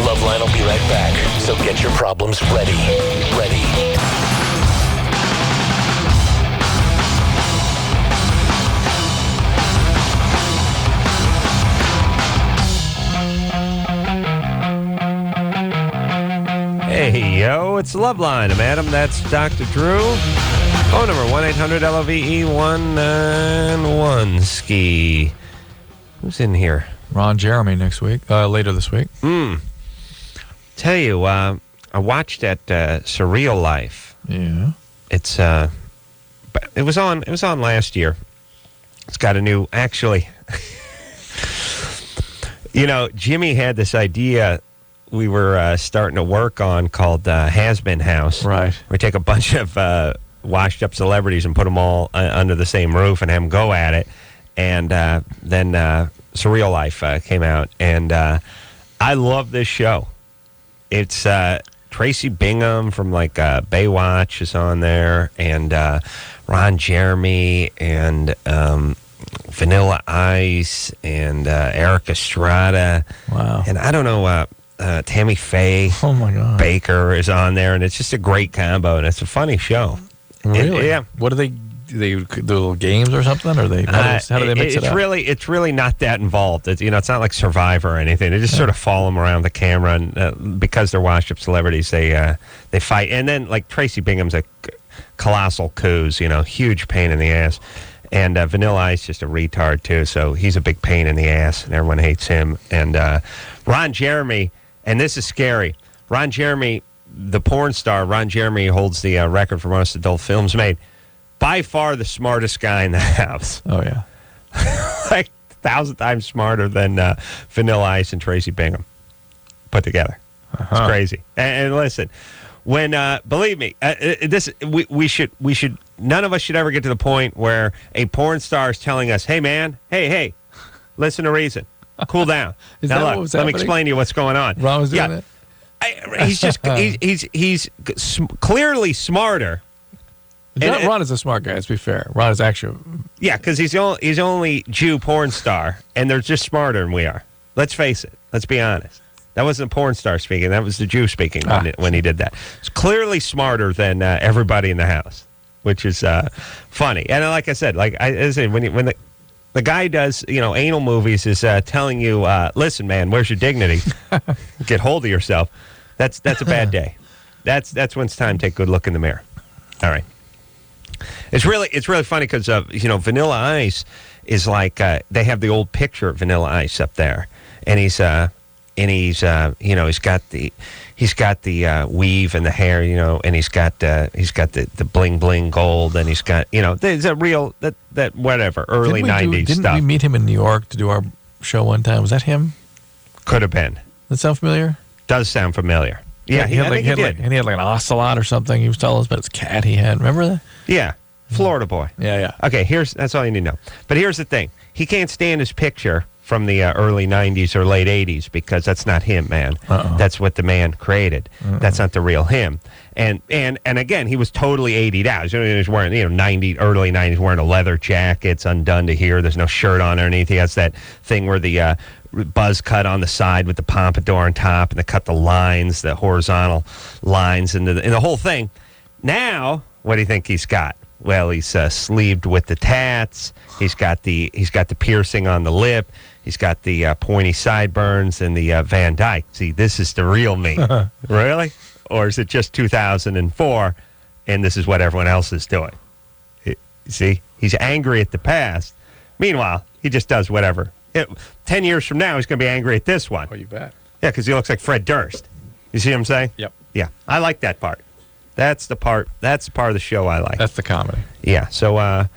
LoveLine will be right back. So get your problems ready. Hey, yo, it's LoveLine. I'm Adam. That's Dr. Drew. Phone number 1-800-LOVE-191. Ski. Who's in here? Ron Jeremy next week. Later this week. Tell you, I watched that Surreal Life. Yeah. It's it was on last year. It's got a new actually. Jimmy had this idea we were starting to work on called Has Been House. Right. We take a bunch of washed up celebrities and put them all under the same roof and have them go at it. And then Surreal Life came out, and I love this show. It's Tracy Bingham from like Baywatch is on there, and Ron Jeremy, and Vanilla Ice, and Eric Estrada. Wow. And I don't know, Tammy Faye oh my God. Baker is on there, and it's just a great combo, and it's a funny show. Really? Yeah. What do they do little games or something, or how do they mix it up? It's really not that involved. It's not like Survivor or anything. They just sort of follow them around the camera, and because they're washed up celebrities, they fight. And then like Tracy Bingham's a colossal coos, huge pain in the ass, and Vanilla Ice just a retard too. So he's a big pain in the ass, and everyone hates him. And Ron Jeremy, and this is scary. Ron Jeremy, the porn star, Ron Jeremy holds the record for most adult films made. By far the smartest guy in the house. Oh, yeah. Like 1,000 times smarter than Vanilla Ice and Tracy Bingham put together. It's crazy. And listen, when believe me, we should none of us should ever get to the point where a porn star is telling us, "Hey, man, hey, listen to reason, cool down." Now look, let me explain to you what's going on. Ron was doing that. He's just he's clearly smarter. Ron is a smart guy, let's be fair. Ron is actually... Yeah, because he's only Jew porn star, and they're just smarter than we are. Let's face it. Let's be honest. That wasn't a porn star speaking. That was the Jew speaking when he did that. It's clearly smarter than everybody in the house, which is funny. And like I said, when the guy does, anal movies is telling you, listen, man, where's your dignity? Get hold of yourself. That's a bad day. That's when it's time to take a good look in the mirror. All right. It's really funny because Vanilla Ice is like they have the old picture of Vanilla Ice up there, and he's he's he's got the weave and the hair, and he's got the bling bling gold, and he's got there's a real that whatever early 90s didn't stuff. we meet him in New York to do our show one time? Was that him? Could have been. Does that sound familiar? Does sound familiar. Yeah, he had like an ocelot or something. He was telling us about his cat he had. Remember that? Yeah, Florida boy. Yeah. Okay, that's all you need to know. But here's the thing: he can't stand his picture from the early 90s or late 80s because that's not him, man. That's what the man created. That's not the real him. And again, he was totally 80'd out. He was wearing, early 90s, wearing a leather jacket. It's undone to here. There's no shirt on underneath. He has that thing where the buzz cut on the side with the pompadour on top, and they cut the lines, the horizontal lines, and the whole thing. Now, what do you think he's got? Well, he's sleeved with the tats. He's got the piercing on the lip. He's got the pointy sideburns and the Van Dyke. See, this is the real me. Really? Or is it just 2004 and this is what everyone else is doing? See, he's angry at the past. Meanwhile, he just does whatever. 10 years from now, he's going to be angry at this one. Oh, you bet. Yeah, because he looks like Fred Durst. You see what I'm saying? Yep. Yeah, I like that part. That's the part of the show I like. That's the comedy. Yeah, so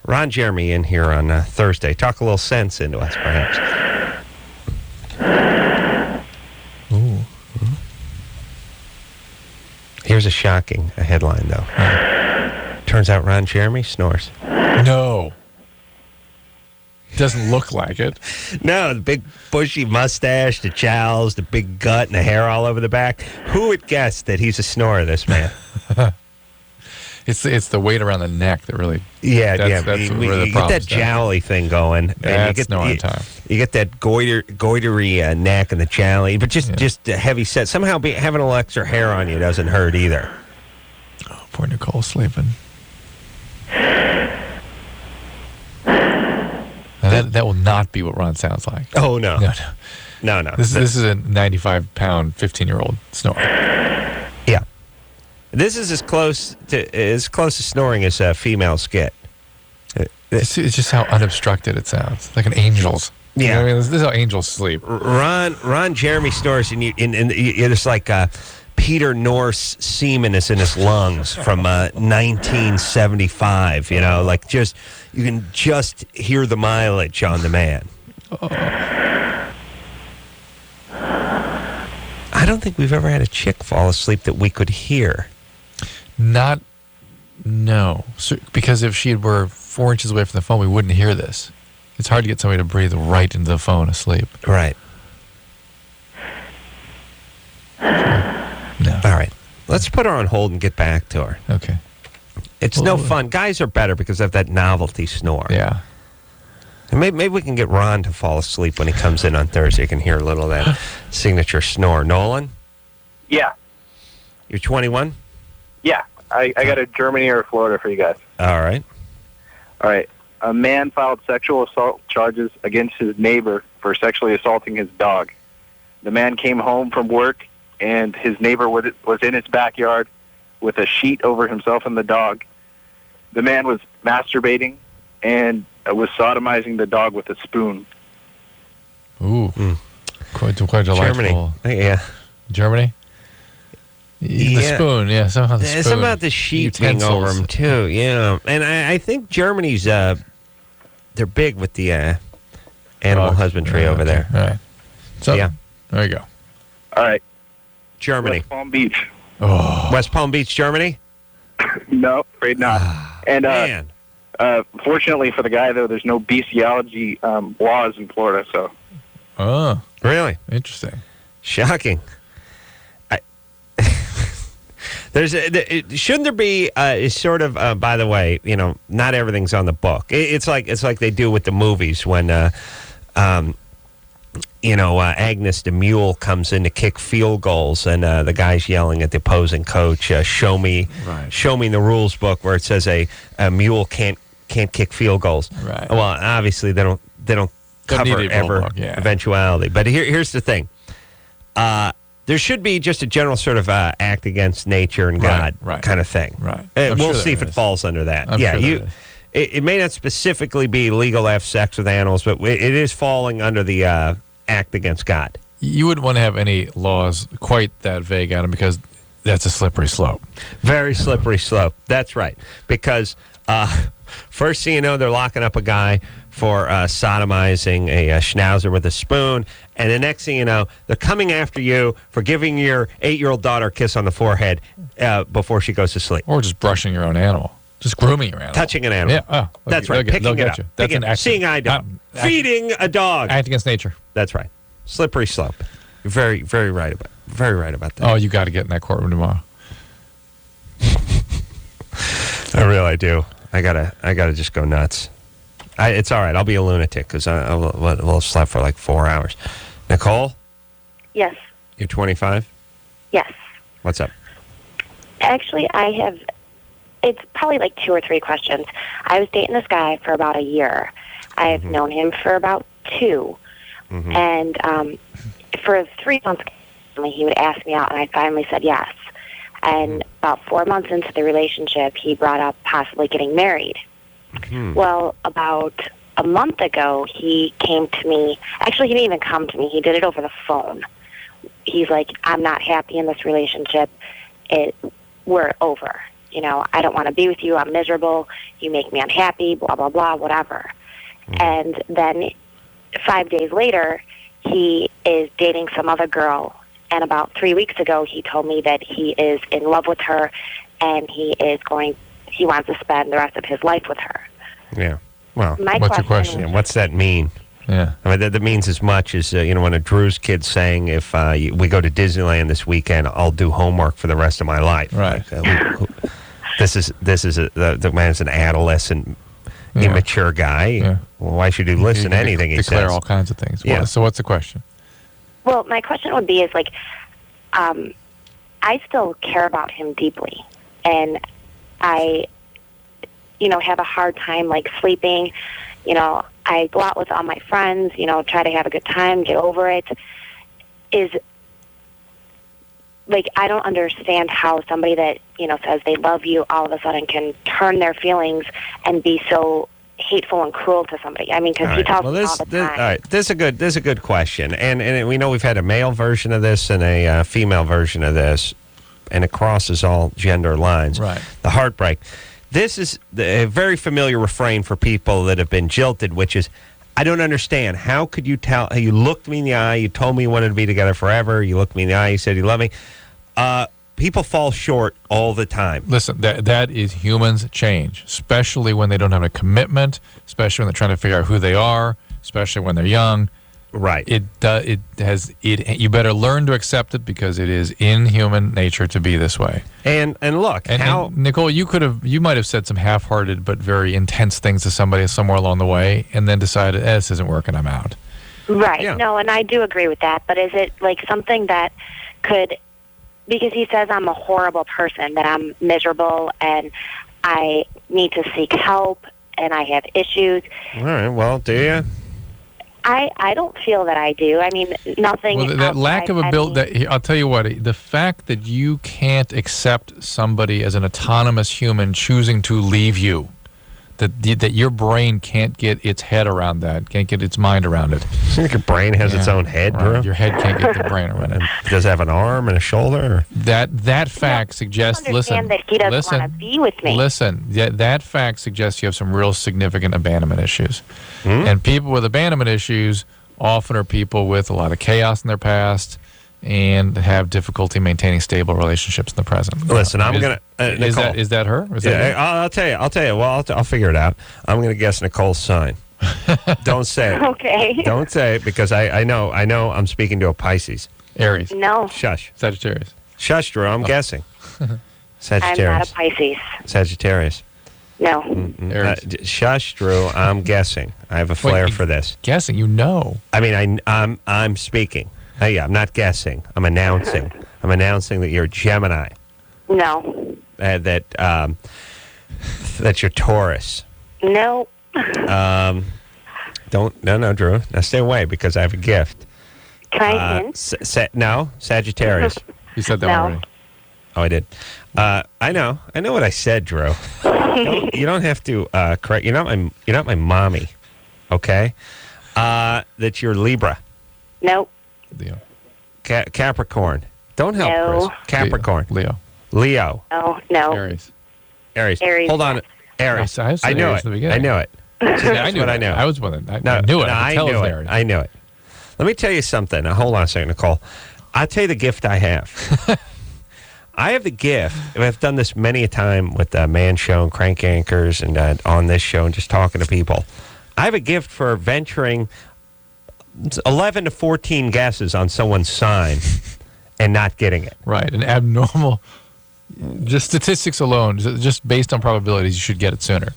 Ron Jeremy in here on Thursday. Talk a little sense into us, perhaps. Ooh. Here's a shocking headline, though. Turns out Ron Jeremy snores. No. Doesn't look like it. No, the big bushy mustache, the jowls, the big gut, and the hair all over the back. Who would guess that he's a snorer, this man? It's the weight around the neck that really... That's you get that jowly thing going. And you get time. You get that goitery neck and the jowly, but just a heavy set. Somehow having a little extra hair on you doesn't hurt either. Oh, poor Nicole's sleeping. That will not be what Ron sounds like. Oh, no. No. This is a 95-pound, 15-year-old snorer. Yeah. This is as close to snoring as females get. It's just how unobstructed it sounds. Like an angel's. Yeah. You know what I mean? This is how angels sleep. Ron Jeremy snores, and it's like Peter Norse semen is in his lungs from 1975. Like just you can just hear the mileage on the man. Oh. I don't think we've ever had a chick fall asleep that we could hear. No. So, because if she were 4 inches away from the phone, we wouldn't hear this. It's hard to get somebody to breathe right into the phone asleep. Right. No. All right. Let's put her on hold and get back to her. Okay. It's no fun. Guys are better because of that novelty snore. Yeah. And maybe we can get Ron to fall asleep when he comes in on Thursday. You can hear a little of that signature snore. Nolan? Yeah. You're 21? Yeah. I got a Germany or Florida for you guys. All right. A man filed sexual assault charges against his neighbor for sexually assaulting his dog. The man came home from work, and his neighbor was in his backyard with a sheet over himself and the dog. The man was masturbating and was sodomizing the dog with a spoon. Ooh. Quite delightful. Germany. Yeah. Germany? The spoon, yeah. Somehow the spoon. Something about the sheet being over him, too. Yeah. And I think Germany's, they're big with the animal husbandry over there. All right. So, yeah. There you go. All right. Germany. West Palm Beach. Oh. West Palm Beach, Germany? No, afraid not. And man. Fortunately for the guy, though, there's no bestiality laws in Florida. So. Oh. Really? Interesting. Shocking. Shouldn't there be sort of? By the way, not everything's on the book. It's like they do with the movies when, Agnes the mule comes in to kick field goals, and the guy's yelling at the opposing coach, "Show me the rules book where it says a mule can't kick field goals." Right. Well, obviously they don't cover eventuality. But here's the thing. There should be just a general sort of act against nature and God kind of thing. Right. We'll see if it falls under that. It may not specifically be legal to have sex with animals, but it is falling under the act against God. you wouldn't want to have any laws quite that vague, Adam, because that's a slippery slope. Very slippery slope. That's right. Because first thing you know, they're locking up a guy for sodomizing a schnauzer with a spoon. And the next thing you know, they're coming after you for giving your 8-year-old daughter a kiss on the forehead before she goes to sleep. Or just brushing your own animal. Just grooming your animal. Touching an animal. Yeah. That's right. They'll get you. That's an action. Seeing eye dog. Feeding a dog. Act against nature. That's right. Slippery slope. You're very, very right about that. Oh, you got to get in that courtroom tomorrow. I really do. I gotta just go nuts. It's all right. I'll be a lunatic because we'll slept for like 4 hours. Nicole? Yes. You're 25? Yes. What's up? Actually, it's probably like 2 or 3 questions. I was dating this guy for about a year. I've known him for about 2. Mm-hmm. And for 3 months, he would ask me out, and I finally said yes. And about 4 months into the relationship, he brought up possibly getting married. Well, about a month ago, he came to me. Actually, he didn't even come to me. He did it over the phone. He's like, I'm not happy in this relationship. We're over. You know, I don't want to be with you. I'm miserable. You make me unhappy, blah, blah, blah, whatever. And then 5 days later, he is dating some other girl. And about 3 weeks ago, he told me that he is in love with her and he wants to spend the rest of his life with her. Yeah. Well, what's your question? Yeah, what's that mean? Yeah. I mean, that means as much as, one of Drew's kids saying, if we go to Disneyland this weekend, I'll do homework for the rest of my life. Right. This is the man's an adolescent, immature guy. Yeah. Well, why should you listen to anything he says? Declare all kinds of things. Yeah. So what's the question? Well, my question would be is I still care about him deeply, and I, have a hard time sleeping. I go out with all my friends, try to have a good time, get over it. I don't understand how somebody that, says they love you all of a sudden can turn their feelings and be so hateful and cruel to somebody. I mean, because he tells me all the time. All right, this is a good question, and we know we've had a male version of this and a female version of this, and it crosses all gender lines. Right. The heartbreak. This is a very familiar refrain for people that have been jilted, which is, I don't understand. How could you tell? You looked me in the eye. You told me you wanted to be together forever. You looked me in the eye. You said you love me. People fall short all the time. Listen, that is humans change, especially when they don't have a commitment, especially when they're trying to figure out who they are, especially when they're young. Right. You better learn to accept it because it is in human nature to be this way. And look, and Nicole, you might have said some half-hearted but very intense things to somebody somewhere along the way, and then decided, this isn't working, I'm out. Right. Yeah. No, and I do agree with that. But is it something that could? Because he says I'm a horrible person, that I'm miserable, and I need to seek help, and I have issues. All right. Well, do you? I don't feel that I do. I mean, nothing. Well, that lack of ability. I'll tell you what. The fact that you can't accept somebody as an autonomous human choosing to leave you, that your brain can't get its head around that, can't get its mind around it. You think your brain has its own head, right. Drew? Your head can't get the brain around it. Does it have an arm and a shoulder? That fact suggests. Listen, that he doesn't want to be with me. Listen, that fact suggests you have some real significant abandonment issues, and people with abandonment issues often are people with a lot of chaos in their past and have difficulty maintaining stable relationships in the present. Listen, I'm gonna. Is that her? Is that I'll tell you. Well, I'll figure it out. I'm gonna guess Nicole's sign. Don't say it. Okay. Don't say it because I know. I'm speaking to a Pisces. Aries. No. Shush. Sagittarius. Shush, Drew. I'm guessing. Sagittarius. I'm not a Pisces. Sagittarius. No. Shush, Drew. I'm guessing. I have a flair for this. Guessing, I mean, I'm speaking. Yeah, I'm not guessing. I'm announcing. I'm announcing that you're a Gemini. No. That you're Taurus. No. No, Drew. Now stay away because I have a gift. Can I hint? No, Sagittarius. You said that already. Oh, I did. I know what I said, Drew. You don't have to correct. You're not my mommy. Okay. That you're Libra. Nope. Leo. Capricorn. Don't help, No. Chris. Capricorn. Leo. Oh, no. Aries. Hold on. Aries. I knew it. I knew it. I knew what it. I knew. I was with it. I knew it. I could tell it was Aries. I knew it. Let me tell you something. Now, hold on a second, Nicole. I'll tell you the gift I have. I have the gift. I've done this many a time with the Man Show and Crank Anchors and on this show and just talking to people. I have a gift for venturing 11 to 14 guesses on someone's sign and not getting it. Right. An abnormal, just statistics alone, just based on probabilities, you should get it sooner.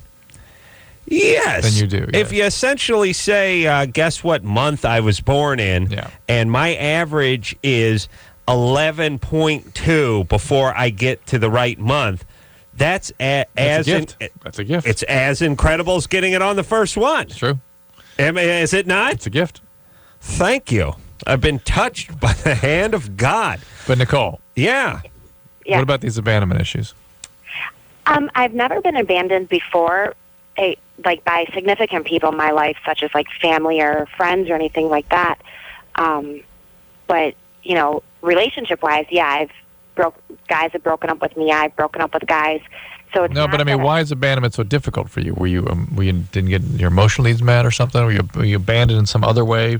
Yes. Than you do. If you essentially say, guess what month I was born in, and my average is 11.2 before I get to the right month, that's a gift. That's a gift. It's as incredible as getting it on the first one. It's true. Is it not? It's a gift. Thank you. I've been touched by the hand of God. But Nicole. Yeah. Yeah. What about these abandonment issues? I've never been abandoned before, by significant people in my life, such as like family or friends or anything like that. But relationship-wise, yeah, guys have broken up with me. I've broken up with guys. So it's no, but I mean, why is abandonment so difficult for you? Were you didn't get your emotional needs met or something? Were you abandoned in some other way?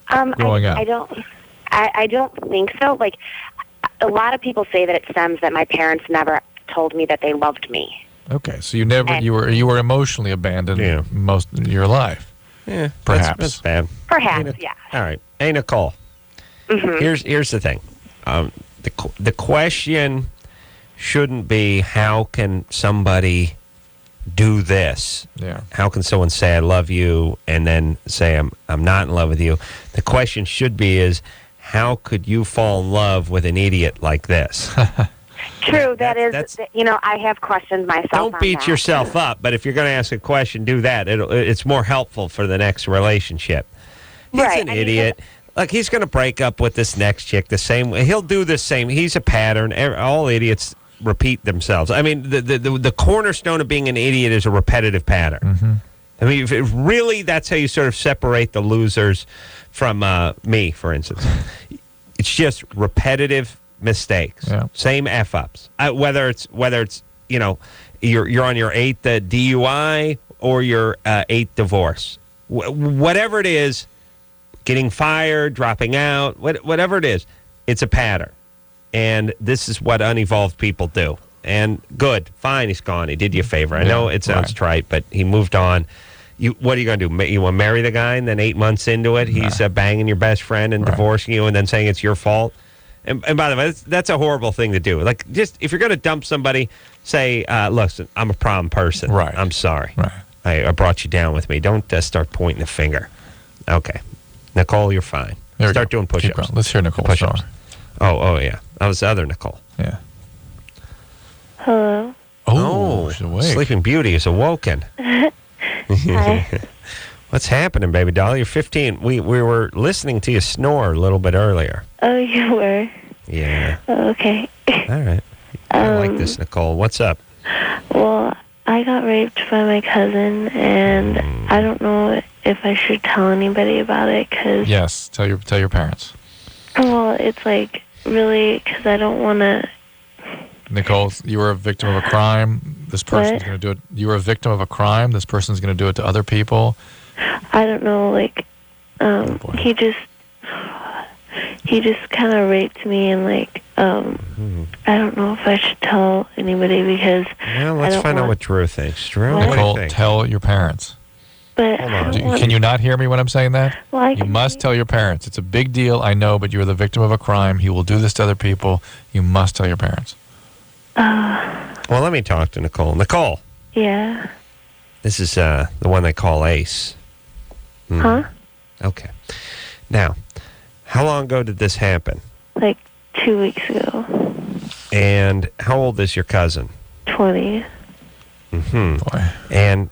Growing up, I don't think so. Like, a lot of people say that it stems that my parents never told me that they loved me. Okay, so you were emotionally abandoned most of your life. Yeah, perhaps that's bad. Perhaps, yeah. All right, hey Nicole. Mm-hmm. Here's the thing. The question shouldn't be how can somebody do this. Yeah. How can someone say I love you and then say I'm not in love with you? The question should be is how could you fall in love with an idiot like this? True, I have questioned myself. Don't beat yourself up, but if you're going to ask a question, do that. It's more helpful for the next relationship. He's an idiot. Look, he's going to break up with this next chick the same way. He'll do the same. He's a pattern. All idiots repeat themselves. I mean, the cornerstone of being an idiot is a repetitive pattern. Mm-hmm. I mean, really, that's how you sort of separate the losers from me, for instance. It's just repetitive mistakes, same f-ups. Whether it's you're on your 8th DUI or your 8th divorce, whatever it is, getting fired, dropping out, whatever it is, it's a pattern. And this is what unevolved people do. And good, fine, he's gone. He did you a favor. I know it sounds trite, but he moved on. What are you going to do? You want to marry the guy, and then 8 months into it, he's banging your best friend and divorcing you, and then saying it's your fault? And by the way, that's a horrible thing to do. Like, just if you're going to dump somebody, say, listen, I'm a problem person. Right. I'm sorry. Right. I brought you down with me. Don't start pointing the finger. Okay. Nicole, you're fine. Start doing push-ups. Let's hear Nicole's push-ups. story. Oh, yeah. That was the other Nicole. Yeah. Hello. Oh, she's awake. Sleeping Beauty is awoken. Hi. What's happening, baby doll? You're 15. We were listening to you snore a little bit earlier. Oh, you were? Yeah. Oh, okay. All right. I like this, Nicole. What's up? Well, I got raped by my cousin, and I don't know if I should tell anybody about it, because... Yes, tell your parents. Well, it's like, really, because I don't want to... Nicole, you were a victim of a crime. This person's going to do it. You were a victim of a crime. This person's going to do it to other people. I don't know, like, he just kind of raped me, and, like, I don't know if I should tell anybody, because... Well, let's find out what Drew thinks. Drew, Nicole, tell your parents. But can you not hear me when I'm saying that? Well, you must tell your parents. It's a big deal, I know, but you're the victim of a crime. He will do this to other people. You must tell your parents. Well, let me talk to Nicole. Nicole. Yeah. This is the one they call Ace. Huh? Okay. Now, how long ago did this happen? Like 2 weeks ago. And how old is your cousin? 20. Boy. And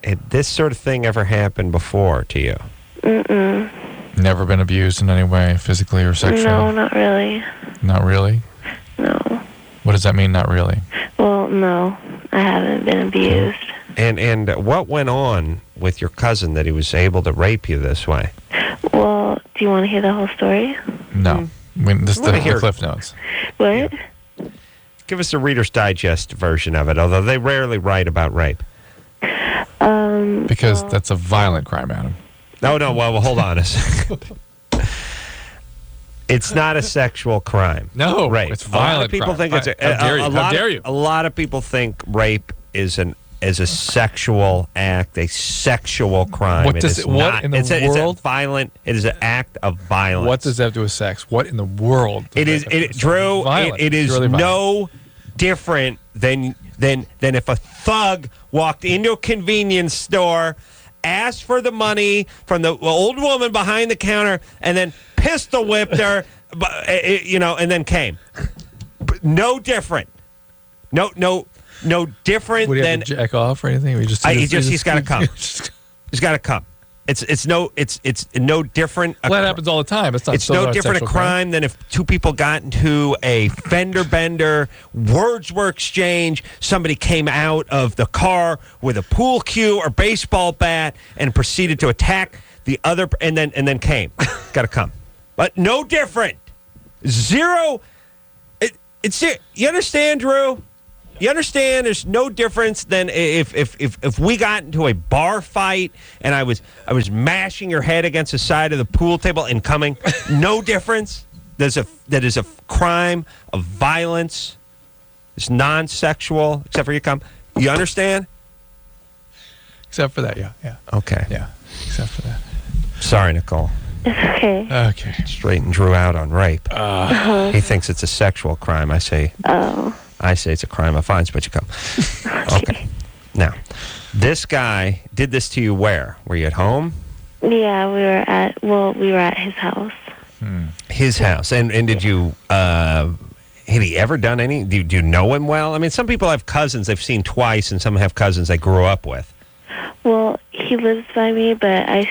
had this sort of thing ever happened before to you? Mm-mm. Never been abused in any way, physically or sexually? No, not really. Not really? No. What does that mean, not really? Well, no, I haven't been abused. And what went on with your cousin that he was able to rape you this way? Well, do you want to hear the whole story? No. This is the hear Cliff Notes. What? Give us the Reader's Digest version of it, although they rarely write about rape. Because that's a violent crime, Adam. No, well, hold on a second. It's not a sexual crime. No, rape. it's violent. A lot of people crime. think it's How dare you? A lot of people think rape is a sexual act, a sexual crime. What does what in the world? It's violent. It is an act of violence. What does that have to do with sex? What in the world? It is, Drew. It is really no different than if a thug walked into a convenience store, asked for the money from the old woman behind the counter, and then pistol whipped her, and then came. No different. No different Would he than have to jack off or anything? He's got to come. He's got to come. It's no different. Well, that happens all the time. It's no different a crime than if two people got into a fender bender, words were exchanged, somebody came out of the car with a pool cue or baseball bat and proceeded to attack the other, and then came. Got to come, but no different. Zero. It's you understand, Drew? You understand? There's no difference than if we got into a bar fight and I was mashing your head against the side of the pool table and coming. No difference. That is a crime of violence. It's non-sexual, except for you come. You understand? Except for that, yeah. Okay. Yeah, except for that. Sorry, Nicole. It's okay. Okay. Straighten Drew out on rape. He thinks it's a sexual crime. I say it's a crime of violence, but you come. Okay. Now, this guy did this to you where? Were you at home? Yeah, we were at his house. His house. And did you, had he ever done any, do you know him well? I mean, some people have cousins they've seen twice, and some have cousins they grew up with. Well, he lives by me, but I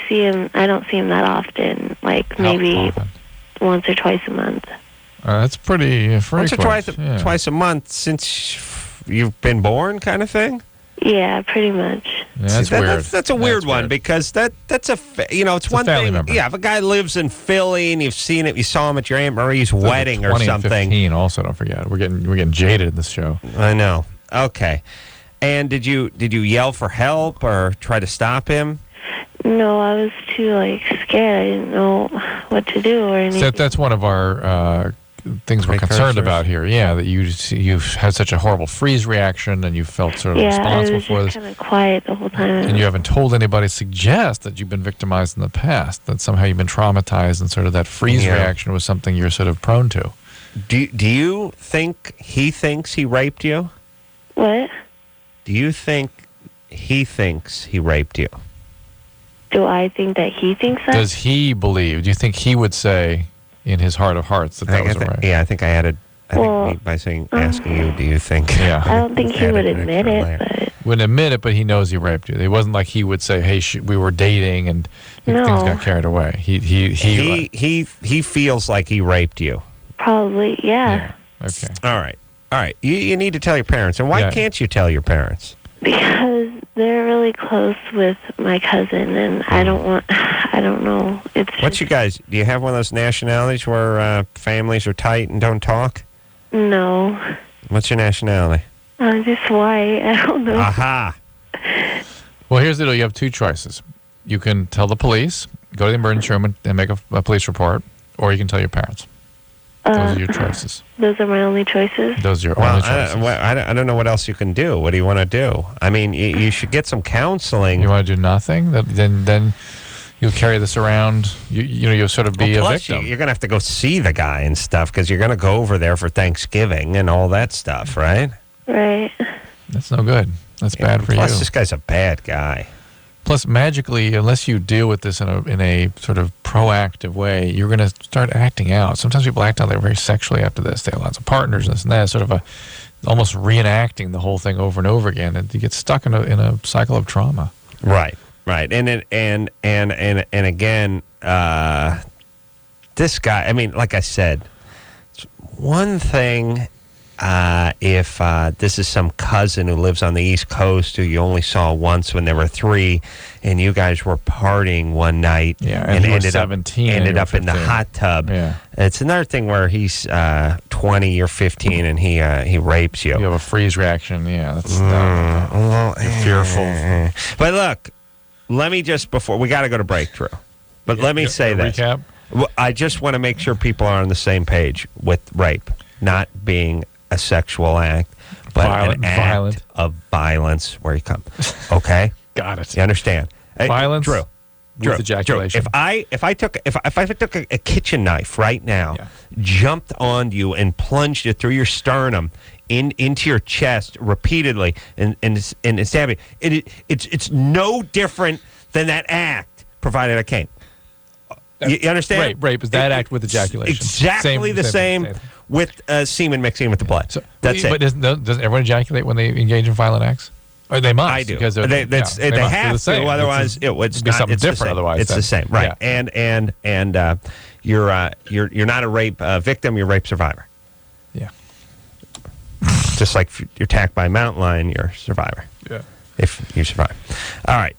don't see him that often, like maybe once or twice a month. That's pretty frequent. Once or twice a month since you've been born, kind of thing? Yeah, pretty much. Yeah, that's weird. That's a weird one because that's it's one thing. Member. Yeah, if a guy lives in Philly and you've seen it, you saw him at your Aunt Marie's wedding or something. 15 also, don't forget. We're getting jaded in this show. I know. Okay. And did you yell for help or try to stop him? No, I was too scared. I didn't know what to do or anything. So that's one of our things we're concerned about here. Yeah, that you've had such a horrible freeze reaction and you felt sort of responsible for this. Yeah, I was kind of quiet the whole time. And you haven't told anybody. Suggest that you've been victimized in the past. That somehow you've been traumatized, and sort of that freeze reaction was something you're sort of prone to. Do you think he thinks he raped you? What? Do you think he thinks he raped you? Do I think that he thinks that? Does he believe? Do you think he would say in his heart of hearts that was a rape? Yeah, I think I added. By asking you, do you think? Yeah. I don't think he would admit it, but wouldn't admit it, but he knows he raped you. It wasn't like he would say, "Hey, we were dating and things got carried away." He feels like he raped you. Probably, yeah. Okay. All right. You need to tell your parents. And why can't you tell your parents? Because they're really close with my cousin, and I don't know. What's you guys? Do you have one of those nationalities where families are tight and don't talk? No. What's your nationality? I'm just white. I don't know. Aha. Well, here's the deal. You have two choices. You can tell the police, go to the emergency room and make a police report, or you can tell your parents. Those are your choices. Those are my only choices? Those are your only choices. I don't know what else you can do. What do you want to do? I mean, you should get some counseling. You want to do nothing? Then you'll carry this around. You'll sort of be a victim. You're going to have to go see the guy and stuff because you're going to go over there for Thanksgiving and all that stuff, right? Right. That's no good. That's bad for you. Plus, this guy's a bad guy. Plus, magically, unless you deal with this in a sort of proactive way, you're going to start acting out. Sometimes people act out they're very sexually after this. They have lots of partners and this and that. Sort of almost reenacting the whole thing over and over again, and you get stuck in a cycle of trauma. Right. And again, this guy. I mean, like I said, it's one thing. if this is some cousin who lives on the East Coast who you only saw once when they were 3, and you guys were partying one night and ended 17, ended up in the hot tub. Yeah. It's another thing where he's 20, you're 15, and he rapes you. You have a freeze reaction. Yeah, that's you're fearful. But look, let me just before we got to go to break, Drew. But let me say this. Recap. Well, I just want to make sure people are on the same page with rape not being a sexual act, but an act of violence where you come. Okay, got it. You understand? Violence, Drew. with ejaculation. Drew, if I took a kitchen knife right now, jumped on you and plunged it through your sternum into your chest repeatedly and stabbed you, it's no different than that act, provided I came. You understand? Rape is that act with ejaculation. Exactly the same with semen mixing with the blood. So, that's but it. Does everyone ejaculate when they engage in violent acts? Or they must. I do. Because they have to. Otherwise, it's be not, something it's different. The Otherwise, it's the same. Right. Yeah. And you're not a rape victim. You're a rape survivor. Yeah. Just like if you're attacked by a mountain lion, you're a survivor. Yeah. If you survive. All right.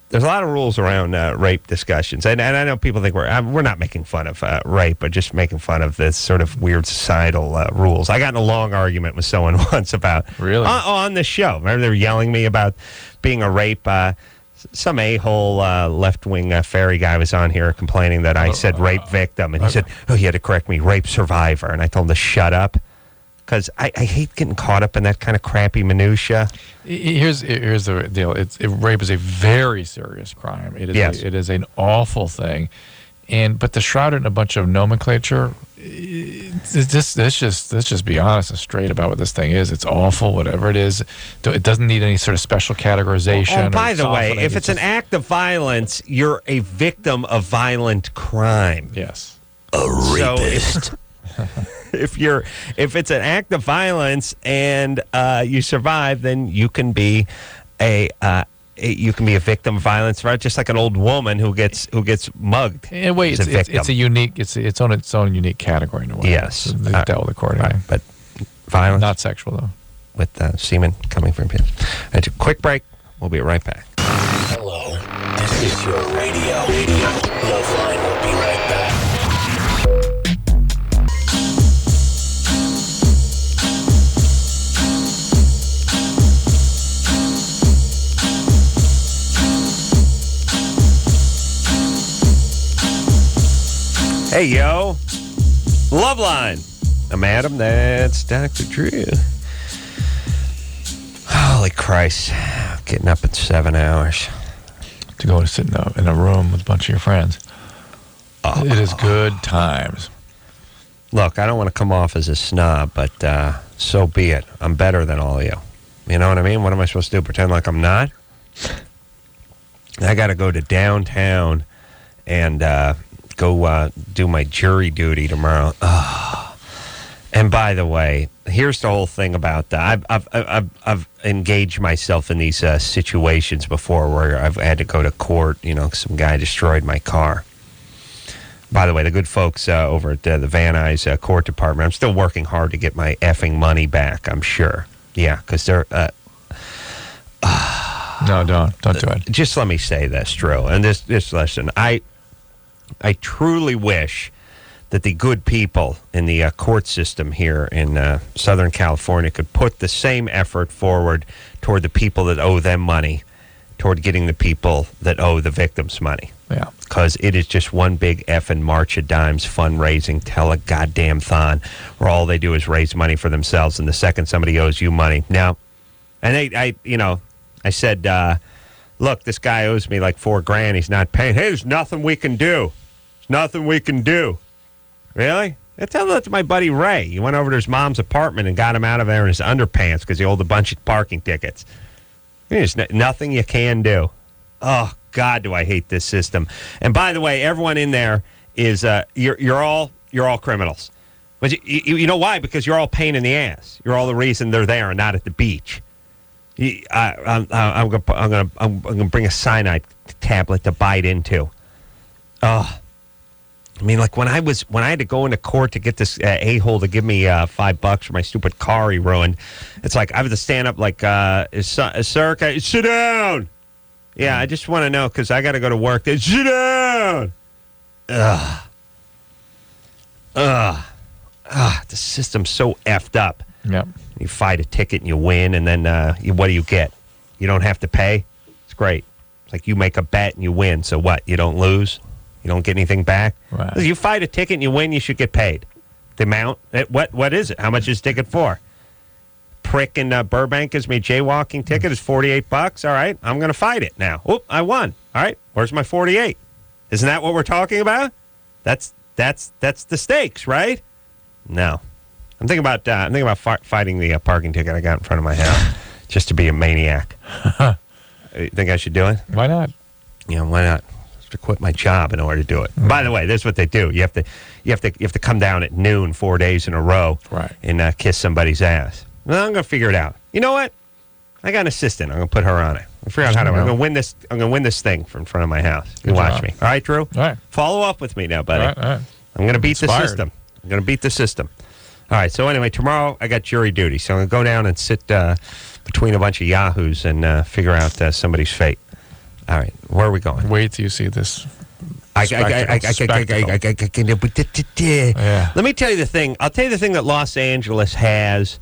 There's a lot of rules around rape discussions, and I know people think we're not making fun of rape, but just making fun of this sort of weird societal rules. I got in a long argument with someone once about on the show. Remember they were yelling at me about being a rape. Some a-hole left-wing fairy guy was on here complaining that I said rape victim, and he said, "Oh, he had to correct me, rape survivor," and I told him to shut up. Because I hate getting caught up in that kind of crappy minutia. Here's the deal. Rape is a very serious crime. It is it is an awful thing, but to shroud it in a bunch of nomenclature, let's just be honest and straight about what this thing is. It's awful, whatever it is. It doesn't need any sort of special categorization. By the way, if it's an act of violence, you're a victim of violent crime. Yes, a rapist. If it's an act of violence and you survive, then you can be a victim of violence, right? Just like an old woman who gets mugged. And wait, it's a unique, it's its own unique category in a way. Yes, they've dealt with accordingly. Right, but violence, not sexual though. With semen coming from people. And a quick break. We'll be right back. Hello, this is your radio. LoveLine will be right back. Hey, yo. LoveLine. I'm Adam. That's Dr. Drew. Holy Christ. Getting up in 7 hours. To go to sit in a room with a bunch of your friends. It is good times. Look, I don't want to come off as a snob, but so be it. I'm better than all of you. You know what I mean? What am I supposed to do? Pretend like I'm not? I got to go to downtown and go do my jury duty tomorrow. And by the way, here's the whole thing about that. I've engaged myself in these situations before where I've had to go to court. You know, some guy destroyed my car. By the way, the good folks over at the Van Nuys court department, I'm still working hard to get my effing money back, I'm sure. Yeah, because they're... no, don't do it. Just let me say this, Drew, and this listen, I truly wish that the good people in the court system here in Southern California could put the same effort forward toward the people that owe them money, toward getting the people that owe the victims money. Yeah. Because it is just one big effing March of Dimes fundraising tele-goddamn-thon where all they do is raise money for themselves, and the second somebody owes you money. Now, and I said, look, this guy owes me like $4,000. He's not paying. Hey, there's nothing we can do. There's nothing we can do. Really? Tell that to my buddy Ray. He went over to his mom's apartment and got him out of there in his underpants because he owed a bunch of parking tickets. There's nothing you can do. Oh, God, do I hate this system. And by the way, everyone in there is, you're all criminals. But you know why? Because you're all pain in the ass. You're all the reason they're there and not at the beach. I'm gonna bring a cyanide tablet to bite into. Oh, I mean, like when I had to go into court to get this a-hole to give me $5 for my stupid car he ruined, it's like I have to stand up like, sir, sit down. Yeah, I just want to know because I got to go to work. Sit down. The system's so effed up. Yep. You fight a ticket and you win, and then what do you get? You don't have to pay. It's great. It's like you make a bet and you win. So what? You don't lose. You don't get anything back. Right. You fight a ticket and you win. You should get paid. The amount. What is it? How much is the ticket for? Prick in Burbank gives me a jaywalking ticket. It's $48. All right, I'm going to fight it now. Oop, I won. All right, where's my 48? Isn't that what we're talking about? That's the stakes, right? No, I'm thinking about fighting the parking ticket I got in front of my house just to be a maniac. You think I should do it? Why not? Yeah, why not? To quit my job in order to do it. By the way, this is what they do. You have to come down at noon 4 days in a row, right, and kiss somebody's ass. Well, I'm going to figure it out. You know what? I got an assistant. I'm going to put her on it. I'll figure out how to. I'm going to win this. I'm going to win this thing from in front of my house. You watch me. All right, Drew. All right. Follow up with me now, buddy. All right. I'm going to beat the Inspired. system. I'm going to beat the system. All right. So anyway, tomorrow I got jury duty. So I'm going to go down and sit between a bunch of yahoos and figure out somebody's fate. All right. Where are we going? Wait till you see this. Let me tell you the thing. I'll tell you the thing that Los Angeles has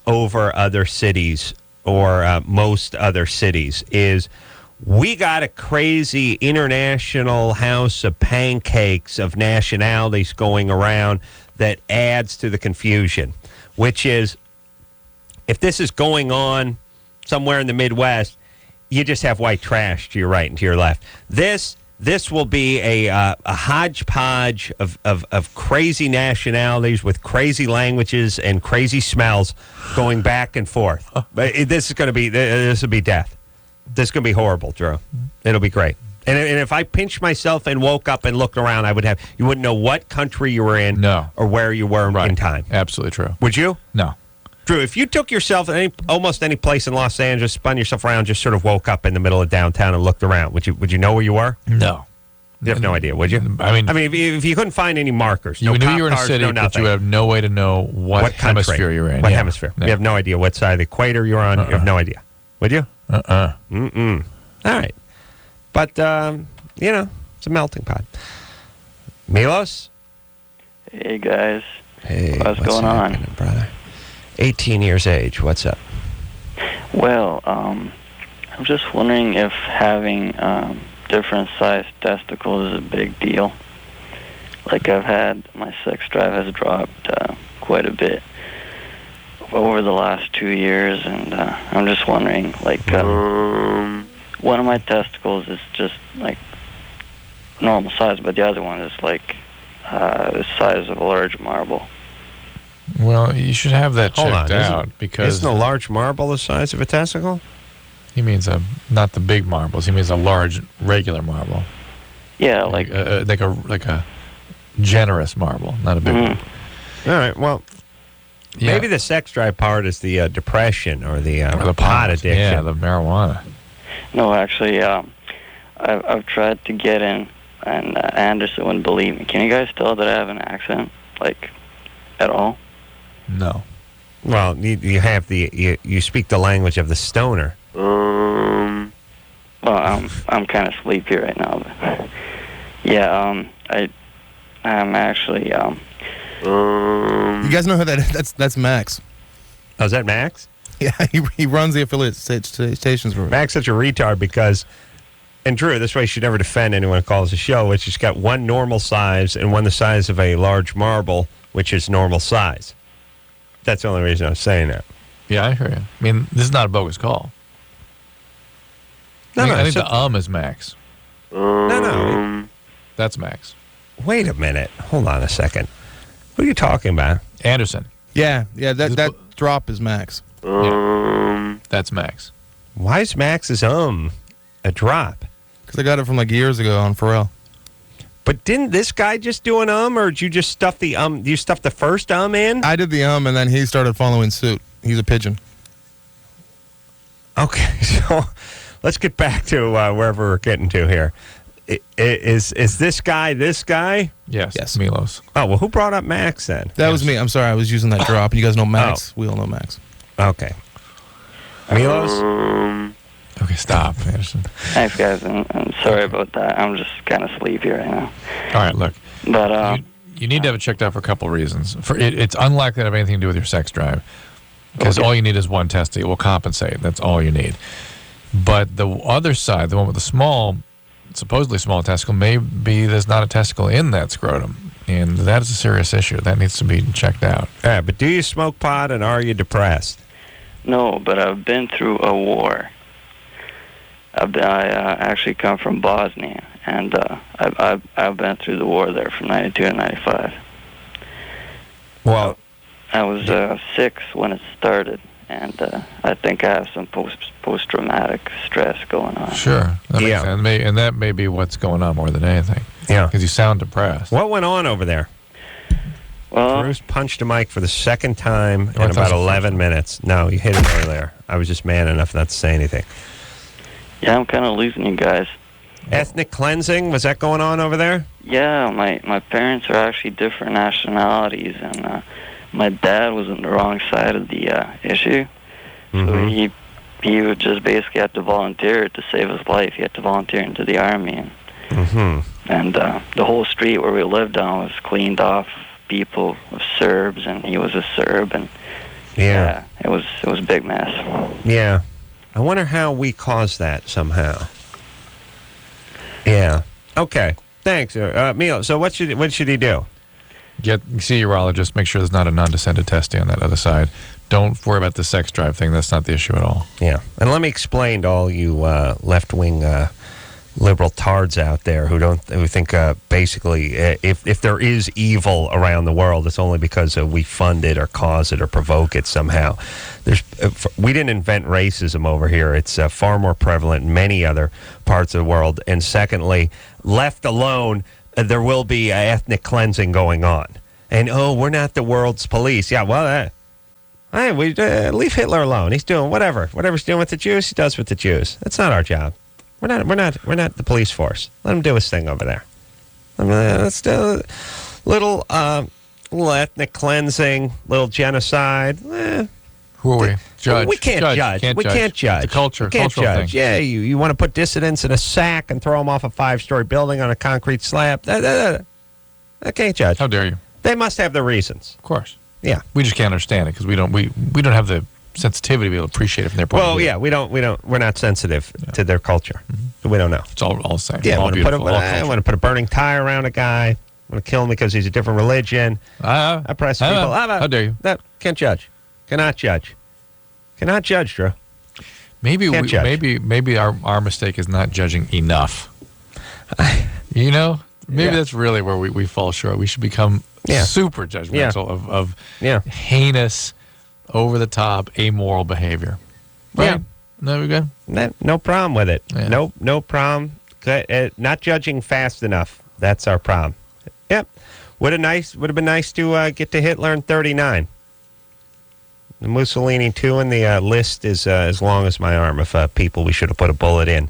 over other cities or most other cities is we got a crazy international house of pancakes of nationalities going around that adds to the confusion, which is if this is going on somewhere in the Midwest, you just have white trash to your right and to your left. This will be a hodgepodge of crazy nationalities with crazy languages and crazy smells going back and forth. But this will be death. This is going to be horrible, Drew. It'll be great. And if I pinched myself and woke up and looked around, you wouldn't know what country you were in or where you were in time. Absolutely true. Would you? No. Drew, if you took yourself almost any place in Los Angeles, spun yourself around, just sort of woke up in the middle of downtown and looked around, would you know where you were? No. You have no idea, would you? I mean, if you couldn't find any markers, you knew you were in a city, but you have no way to know what hemisphere you're in. What hemisphere? You have no idea what side of the equator you're on. You have no idea. Would you? Mm-mm. All right. But, it's a melting pot. Milos? Hey, guys. Hey, what's going on? Brother? 18 years age. What's up? Well, I'm just wondering if having different sized testicles is a big deal. Like my sex drive has dropped quite a bit over the last 2 years, and I'm just wondering, one of my testicles is just like normal size, but the other one is like the size of a large marble. Well, you should have that checked out because isn't a large marble the size of a testicle? He means not the big marbles. He means a large regular marble. Yeah, like a generous marble, not a big one. All right. Well, maybe the sex drive part is the depression or the pot addiction. Yeah, the marijuana. No, actually, I've tried to get in, and Anderson wouldn't believe me. Can you guys tell that I have an accent, at all? No. Well, you have you speak the language of the stoner. Well, I'm kind of sleepy right now, but yeah, I'm actually You guys know who that's Max. Oh, is that Max? Yeah, he runs the affiliate stations for Max such a retard because, and Drew, this way you should never defend anyone who calls the show, which has got one normal size and one the size of a large marble, which is normal size. That's the only reason I was saying that. Yeah, I hear you. I mean, this is not a bogus call. I think the is Max. No. That's Max. Wait a minute. Hold on a second. What are you talking about? Anderson. Yeah, that drop is Max. That's Max. Why is Max's a drop? Because I got it from years ago on Pharrell. But didn't this guy just do an or did you just stuff the you stuff the first in? I did the and then he started following suit. He's a pigeon. Okay, so let's get back to wherever we're getting to here. Is this guy this guy? Yes. Milos. Oh, well, who brought up Max then? That was me. I'm sorry. I was using that drop. You guys know Max. We all know Max. Okay. Milos? Okay, stop, Anderson. Thanks, guys. I'm sorry about that. I'm just kind of sleepy right now. All right, look. But you need to have it checked out for a couple of reasons. It's unlikely to have anything to do with your sex drive, because all you need is one testy. It will compensate. That's all you need. But the other side, the one with the supposedly small testicle, maybe there's not a testicle in that scrotum, and that is a serious issue. That needs to be checked out. Yeah, but do you smoke pot and are you depressed? No, but I've been through a war. I actually come from Bosnia, and I've been through the war there from 92 to 95. Well, I was 6 when it started, and I think I have some post-traumatic stress going on. Sure. That makes sense. And that may be what's going on more than anything. Yeah. Because you sound depressed. What went on over there? Well, Bruce punched a mic for the second time in about 11 minutes. No, you hit him earlier. I was just man enough not to say anything. Yeah, I'm kind of losing you guys. Ethnic cleansing, was that going on over there? Yeah, my parents are actually different nationalities, and my dad was on the wrong side of the issue. So he would just basically have to volunteer to save his life. He had to volunteer into the army, and the whole street where we lived on was cleaned off people of Serbs, and he was a Serb, and it was a big mess. Yeah. I wonder how we caused that somehow. Yeah. Okay. Thanks, Milo. So what should he do? See a urologist. Make sure there's not a non-descended testy on that other side. Don't worry about the sex drive thing. That's not the issue at all. Yeah. And let me explain to all you left-wing liberal tards out there who think basically if there is evil around the world, it's only because we fund it or cause it or provoke it somehow. We didn't invent racism over here. It's far more prevalent in many other parts of the world. And secondly, left alone, there will be ethnic cleansing going on. And we're not the world's police. Yeah, well, hey, we leave Hitler alone. He's doing whatever. Whatever's doing with the Jews, he does with the Jews. That's not our job. We're not the police force. Let him do his thing over there. Let's do a little ethnic cleansing, little genocide. Who are we? Judge. We can't judge. We can't judge. It's a cultural thing. Yeah, you want to put dissidents in a sack and throw them off a 5-story building on a concrete slab. I can't judge. How dare you? They must have their reasons. Of course. Yeah. We just can't understand it because we don't have the sensitivity to be able to appreciate it from their point of view. Well, yeah, we're not sensitive to their culture. We don't know. It's all the same. Yeah, I want to put a burning tire around a guy. I want to kill him because he's a different religion. I press people. How dare you? Can't judge. Cannot judge. Cannot judge, Drew. Maybe our mistake is not judging enough. Maybe that's really where we fall short. We should become super judgmental of heinous, over-the-top, amoral behavior. Right? Yeah. No, we good? No problem with it. Yeah. No problem. Not judging fast enough. That's our problem. Yep. Would have been nice to get to Hitler in 39. The Mussolini, too, and the list is as long as my arm of people we should have put a bullet in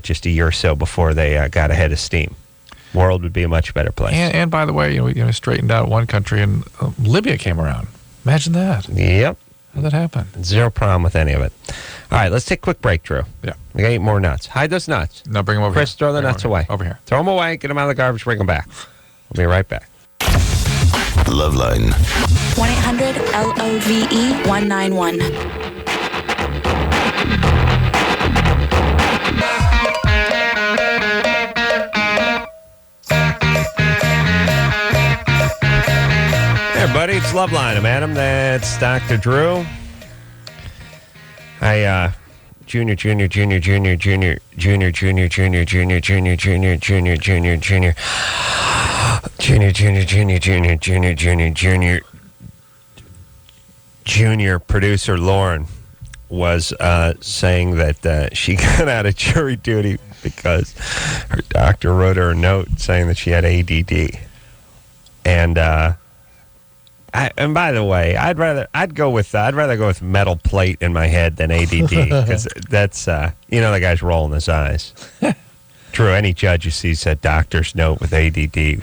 just a year or so before they got ahead of steam. World would be a much better place. And by the way, we straightened out one country, and Libya came around. Imagine that. Yep. How'd that happen? Zero problem with any of it. All right, let's take a quick break, Drew. Yeah. We got 8 more nuts. Hide those nuts. No, bring them over Chris, here. throw the nuts away. Over here. Throw them away. Get them out of the garbage. Bring them back. We'll be right back. LoveLine. 1-800-LOVE-191. Hey, everybody, it's LoveLine. I'm Adam. That's Dr. Drew. Junior. Junior producer Lauren was saying that she got out of jury duty because her doctor wrote her a note saying that she had ADD. And by the way, I'd rather go with metal plate in my head than ADD because that's the guy's rolling his eyes. Drew, any judge who sees a doctor's note with ADD,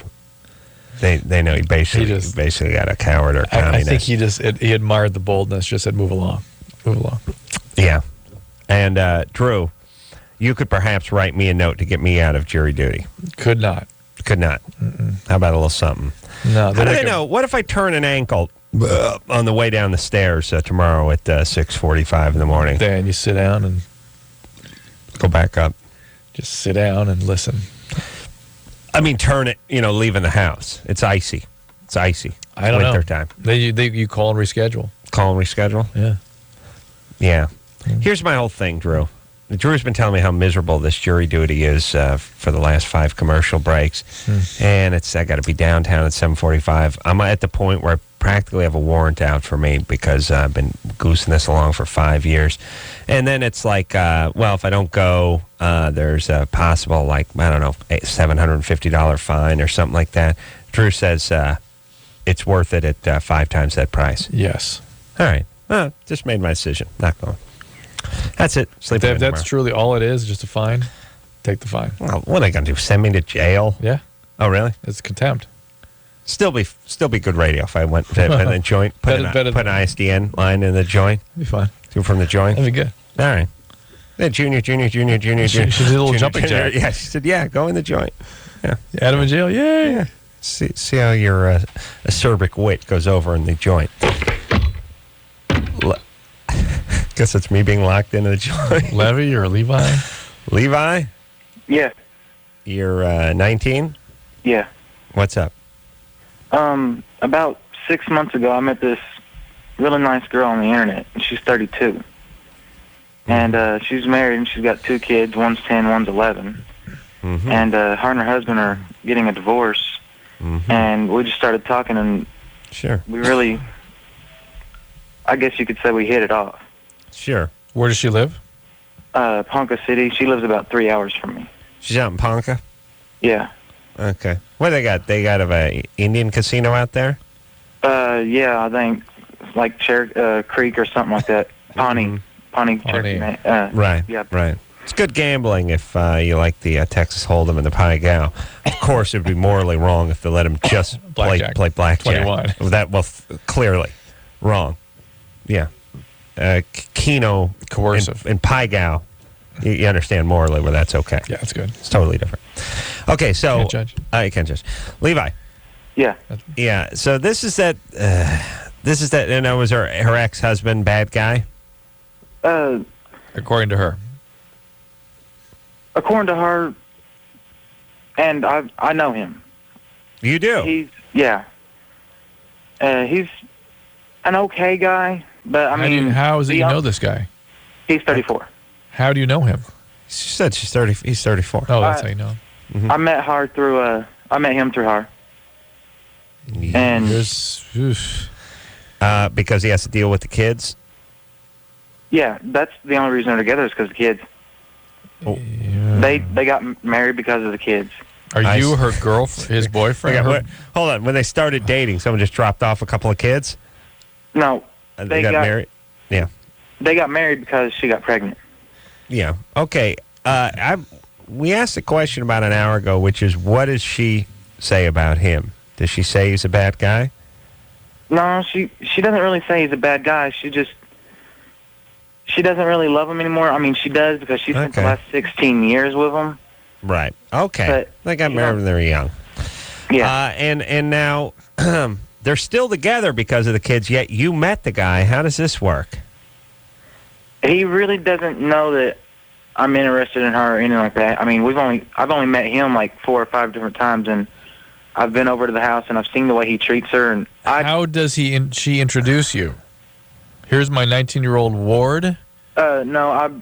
they know he basically got a coward or a communist. I think he admired the boldness, just said, move along. Move along. Yeah. And, Drew, you could perhaps write me a note to get me out of jury duty. Could not. Could not. Mm-mm. How about a little something? No. How do they know? What if I turn an ankle on the way down the stairs tomorrow at 6:45 in the morning? Then you sit down and go back up. Just sit down and listen. I mean, turn it, leaving the house. It's icy. It's icy. I don't know. Winter time. You call and reschedule. Call and reschedule? Yeah. Yeah. Here's my whole thing, Drew. Drew's been telling me how miserable this jury duty is for the last 5 commercial breaks. And I got to be downtown at 7:45. I'm at the point where I practically have a warrant out for me because I've been goosing this along for 5 years. And then it's like, if I don't go, there's a possible, $750 fine or something like that. Drew says it's worth it at 5 times that price. Yes. All right. Just made my decision. Not going. That's it. Sleep. If that's truly all it is, just a fine, take the fine. Well, what are they going to do? Send me to jail? Yeah. Oh, really? It's contempt. Still be good radio if I went to the joint, put an ISDN line in the joint. Be fine. Do from the joint. That'd be good. All right. Then junior. She did a little jumping jack. Yeah, she said, yeah, go in the joint. Yeah. You had him in jail? Yay. Yeah. See how your acerbic wit goes over in the joint. Guess it's me being locked into the joint. Levy or Levi? Levi? Yeah. You're 19? Yeah. What's up? About 6 months ago, I met this really nice girl on the internet, and she's 32. And she's married, and she's got 2 kids. One's 10, one's 11. Mm-hmm. And her and her husband are getting a divorce. Mm-hmm. And we just started talking, and we really, I guess you could say we hit it off. Sure. Where does she live? Ponca City. She lives about 3 hours from me. She's out in Ponca? Yeah. Okay. What they got? They got an Indian casino out there? Yeah, I think like Creek or something like that. Pawnee. Right. Yeah. Right. It's good gambling if you like the Texas Hold'em and the Pai Gow. Of course, it would be morally wrong if they let him just play blackjack. 21. Clearly wrong. Yeah. Keno coercive and Pai Gow. You understand morally where that's okay. Yeah, that's good. It's totally different. Okay, so can't judge. You can't judge. Levi. Yeah. Yeah. So this is that. And it was her ex-husband, bad guy. According to her. According to her, and I know him. You do? He's an okay guy, but how is it you know this guy? He's 34. How do you know him? She said she's 30. He's 34. Oh, that's how you know him. Mm-hmm. I met him through her. And because he has to deal with the kids. Yeah, that's the only reason they're together is because of the kids. Oh. They got married because of the kids. Are you her girlfriend, his boyfriend? Hold on. When they started dating, someone just dropped off a couple of kids? No. They got married? Yeah. They got married because she got pregnant. Yeah. Okay. We asked a question about an hour ago, which is, what does she say about him? Does she say he's a bad guy? No, she doesn't really say he's a bad guy. She doesn't really love him anymore. I mean, she does because she spent the last 16 years with him. Right. Okay. But, they got married when they were young. Yeah. And now they're still together because of the kids, yet you met the guy. How does this work? He really doesn't know that I'm interested in her or anything like that. I mean, I've only met him like 4 or 5 different times, and I've been over to the house and I've seen the way he treats her. And how does she introduce you? Here's my 19-year-old ward. No,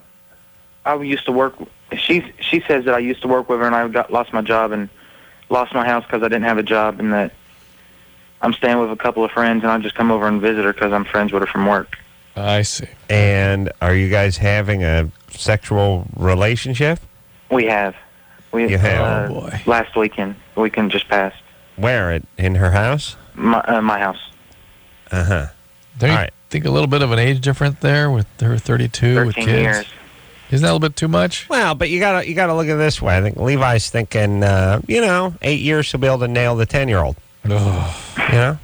I used to work. She says that I used to work with her, and I lost my job and lost my house because I didn't have a job, and that I'm staying with a couple of friends, and I just come over and visit her because I'm friends with her from work. I see. And are you guys having a sexual relationship? We have. You have? Oh, boy. Last weekend just passed. Where? In her house? My house. Uh-huh. Don't you think a little bit of an age difference there with her 32 with kids? 13 years. Isn't that a little bit too much? Well, but you gotta look at it this way. I think Levi's thinking, 8 years he'll be able to nail the 10-year-old. You know,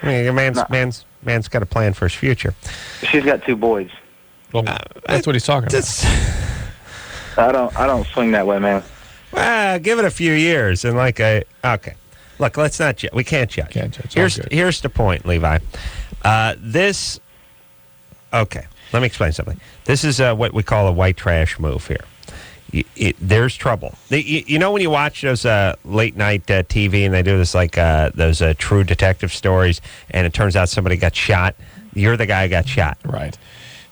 I mean, a man's got a plan for his future. She's got 2 boys. Well, that's what he's talking about. I don't swing that way, man. Give it a few years and okay. Look, let's not. We can't judge. Here's the point, Levi. Okay. Let me explain something. This is what we call a white trash move here. There's trouble. You know when you watch those late night TV and they do this those true detective stories, and it turns out somebody got shot. You're the guy who got shot. Right.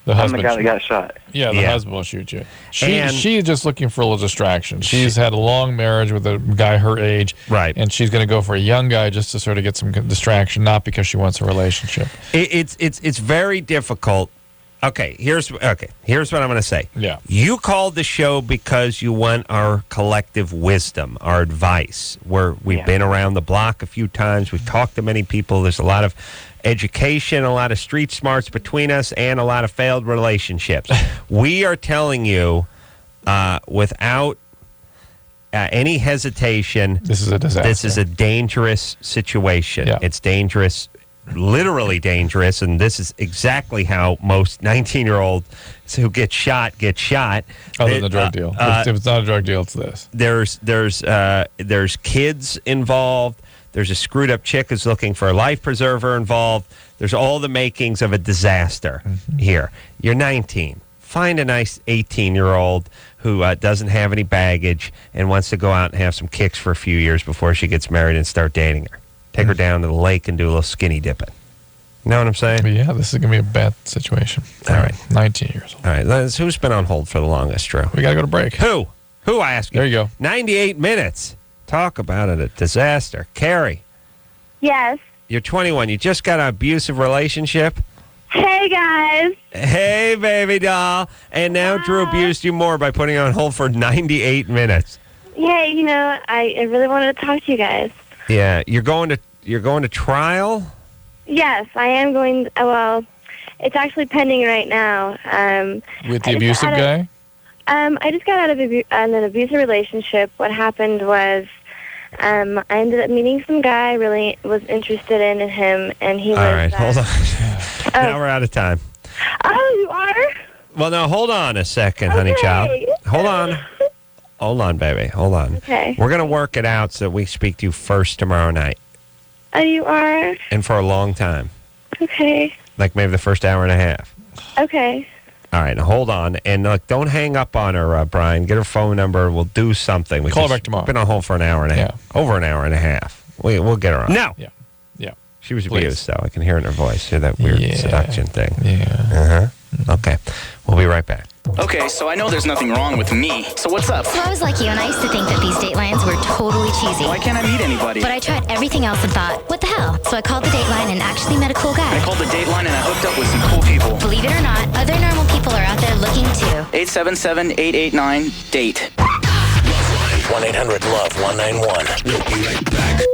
I'm the guy that got shot. Yeah, the husband will shoot you. She's just looking for a little distraction. She's had a long marriage with a guy her age. Right. And she's going to go for a young guy just to sort of get some distraction, not because she wants a relationship. It's very difficult. Okay, here's what I'm going to say. Yeah. You called the show because you want our collective wisdom, our advice. We've been around the block a few times. We've talked to many people. There's a lot of education, a lot of street smarts between us, and a lot of failed relationships. We are telling you without any hesitation, this is a disaster. This is a dangerous situation. Yeah. It's dangerous, literally dangerous, and this is exactly how most 19-year-olds who get shot. Other than the drug deal. If it's not a drug deal, it's this. There's kids involved. There's a screwed up chick who's looking for a life preserver involved. There's all the makings of a disaster here. You're 19. Find a nice 18-year-old who doesn't have any baggage and wants to go out and have some kicks for a few years before she gets married and start dating her. Take her down to the lake and do a little skinny dipping. You know what I'm saying? Yeah, this is going to be a bad situation. All right. 19 years old. All right. Who's been on hold for the longest, Drew? We got to go to break. Who? I ask you. There you go. 98 minutes. Talk about it, a disaster. Carrie. Yes. You're 21. You just got an abusive relationship? Hey, guys. Hey, baby doll. And now Drew abused you more by putting you on hold for 98 minutes. Yeah, I really wanted to talk to you guys. Yeah, you're going to trial? Yes, I am going. Well, it's actually pending right now. With the abusive guy? I just got out of an abusive relationship. What happened was I ended up meeting some guy, really was interested in him, and he was... All right, hold on. Now we're out of time. Oh, you are? Well, no, hold on a second, honey child. Hold on. Hold on, baby. Hold on. Okay. We're going to work it out so we speak to you first tomorrow night. Oh, you are? And for a long time. Okay. Like maybe the first hour and a half. Okay. All right, now hold on. And look, don't hang up on her, Brian. Get her phone number. We'll do something. Call her back tomorrow. Been on hold for an hour and a half. Over an hour and a half. We'll get her on. No. Yeah. She was abused, though. I can hear it in her voice. Hear that weird seduction thing. Yeah. Okay. We'll be right back. Okay, so I know there's nothing wrong with me. So what's up? So I was like you, and I used to think that these Datelines were totally cheesy. Why can't I meet anybody? But I tried everything else and thought, what the hell? So I called the Dateline and actually met a cool guy. I called the Dateline and I hooked up with some cool people. Believe it or not, other normal people are out there looking too. 877-889-DATE. 1-800-LOVE-191. We'll be right back.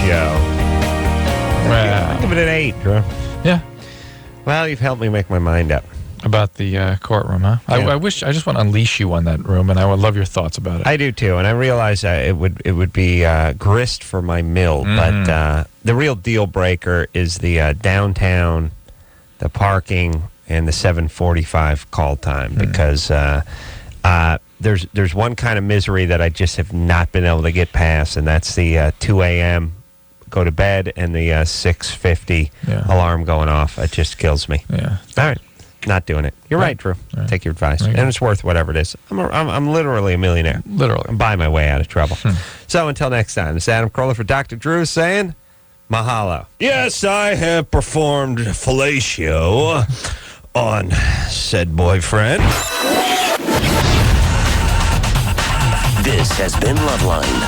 I'll give it an 8, Drew. Yeah. Well, you've helped me make my mind up. About the courtroom, huh? Yeah. I just want to unleash you on that room, and I would love your thoughts about it. I do, too, and I realize it would be grist for my mill, but the real deal breaker is the downtown, the parking, and the 7:45 call time, because there's one kind of misery that I just have not been able to get past, and that's the 2 a.m. go to bed and the 6:50 alarm going off. It just kills me. Yeah. All right. Not doing it. You're right, Drew. Take your advice. And it's worth whatever it is. I'm literally a millionaire. Literally. I'm buying my way out of trouble. So until next time, it's Adam Carolla for Dr. Drew saying, mahalo. Yes, I have performed fellatio on said boyfriend. This has been LoveLine.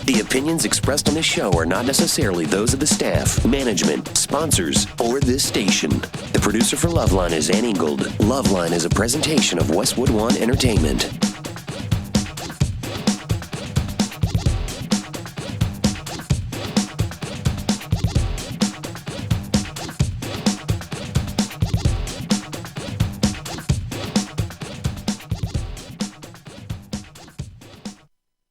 The opinions expressed on this show are not necessarily those of the staff, management, sponsors, or this station. The producer for LoveLine is Ann Ingold. LoveLine is a presentation of Westwood One Entertainment.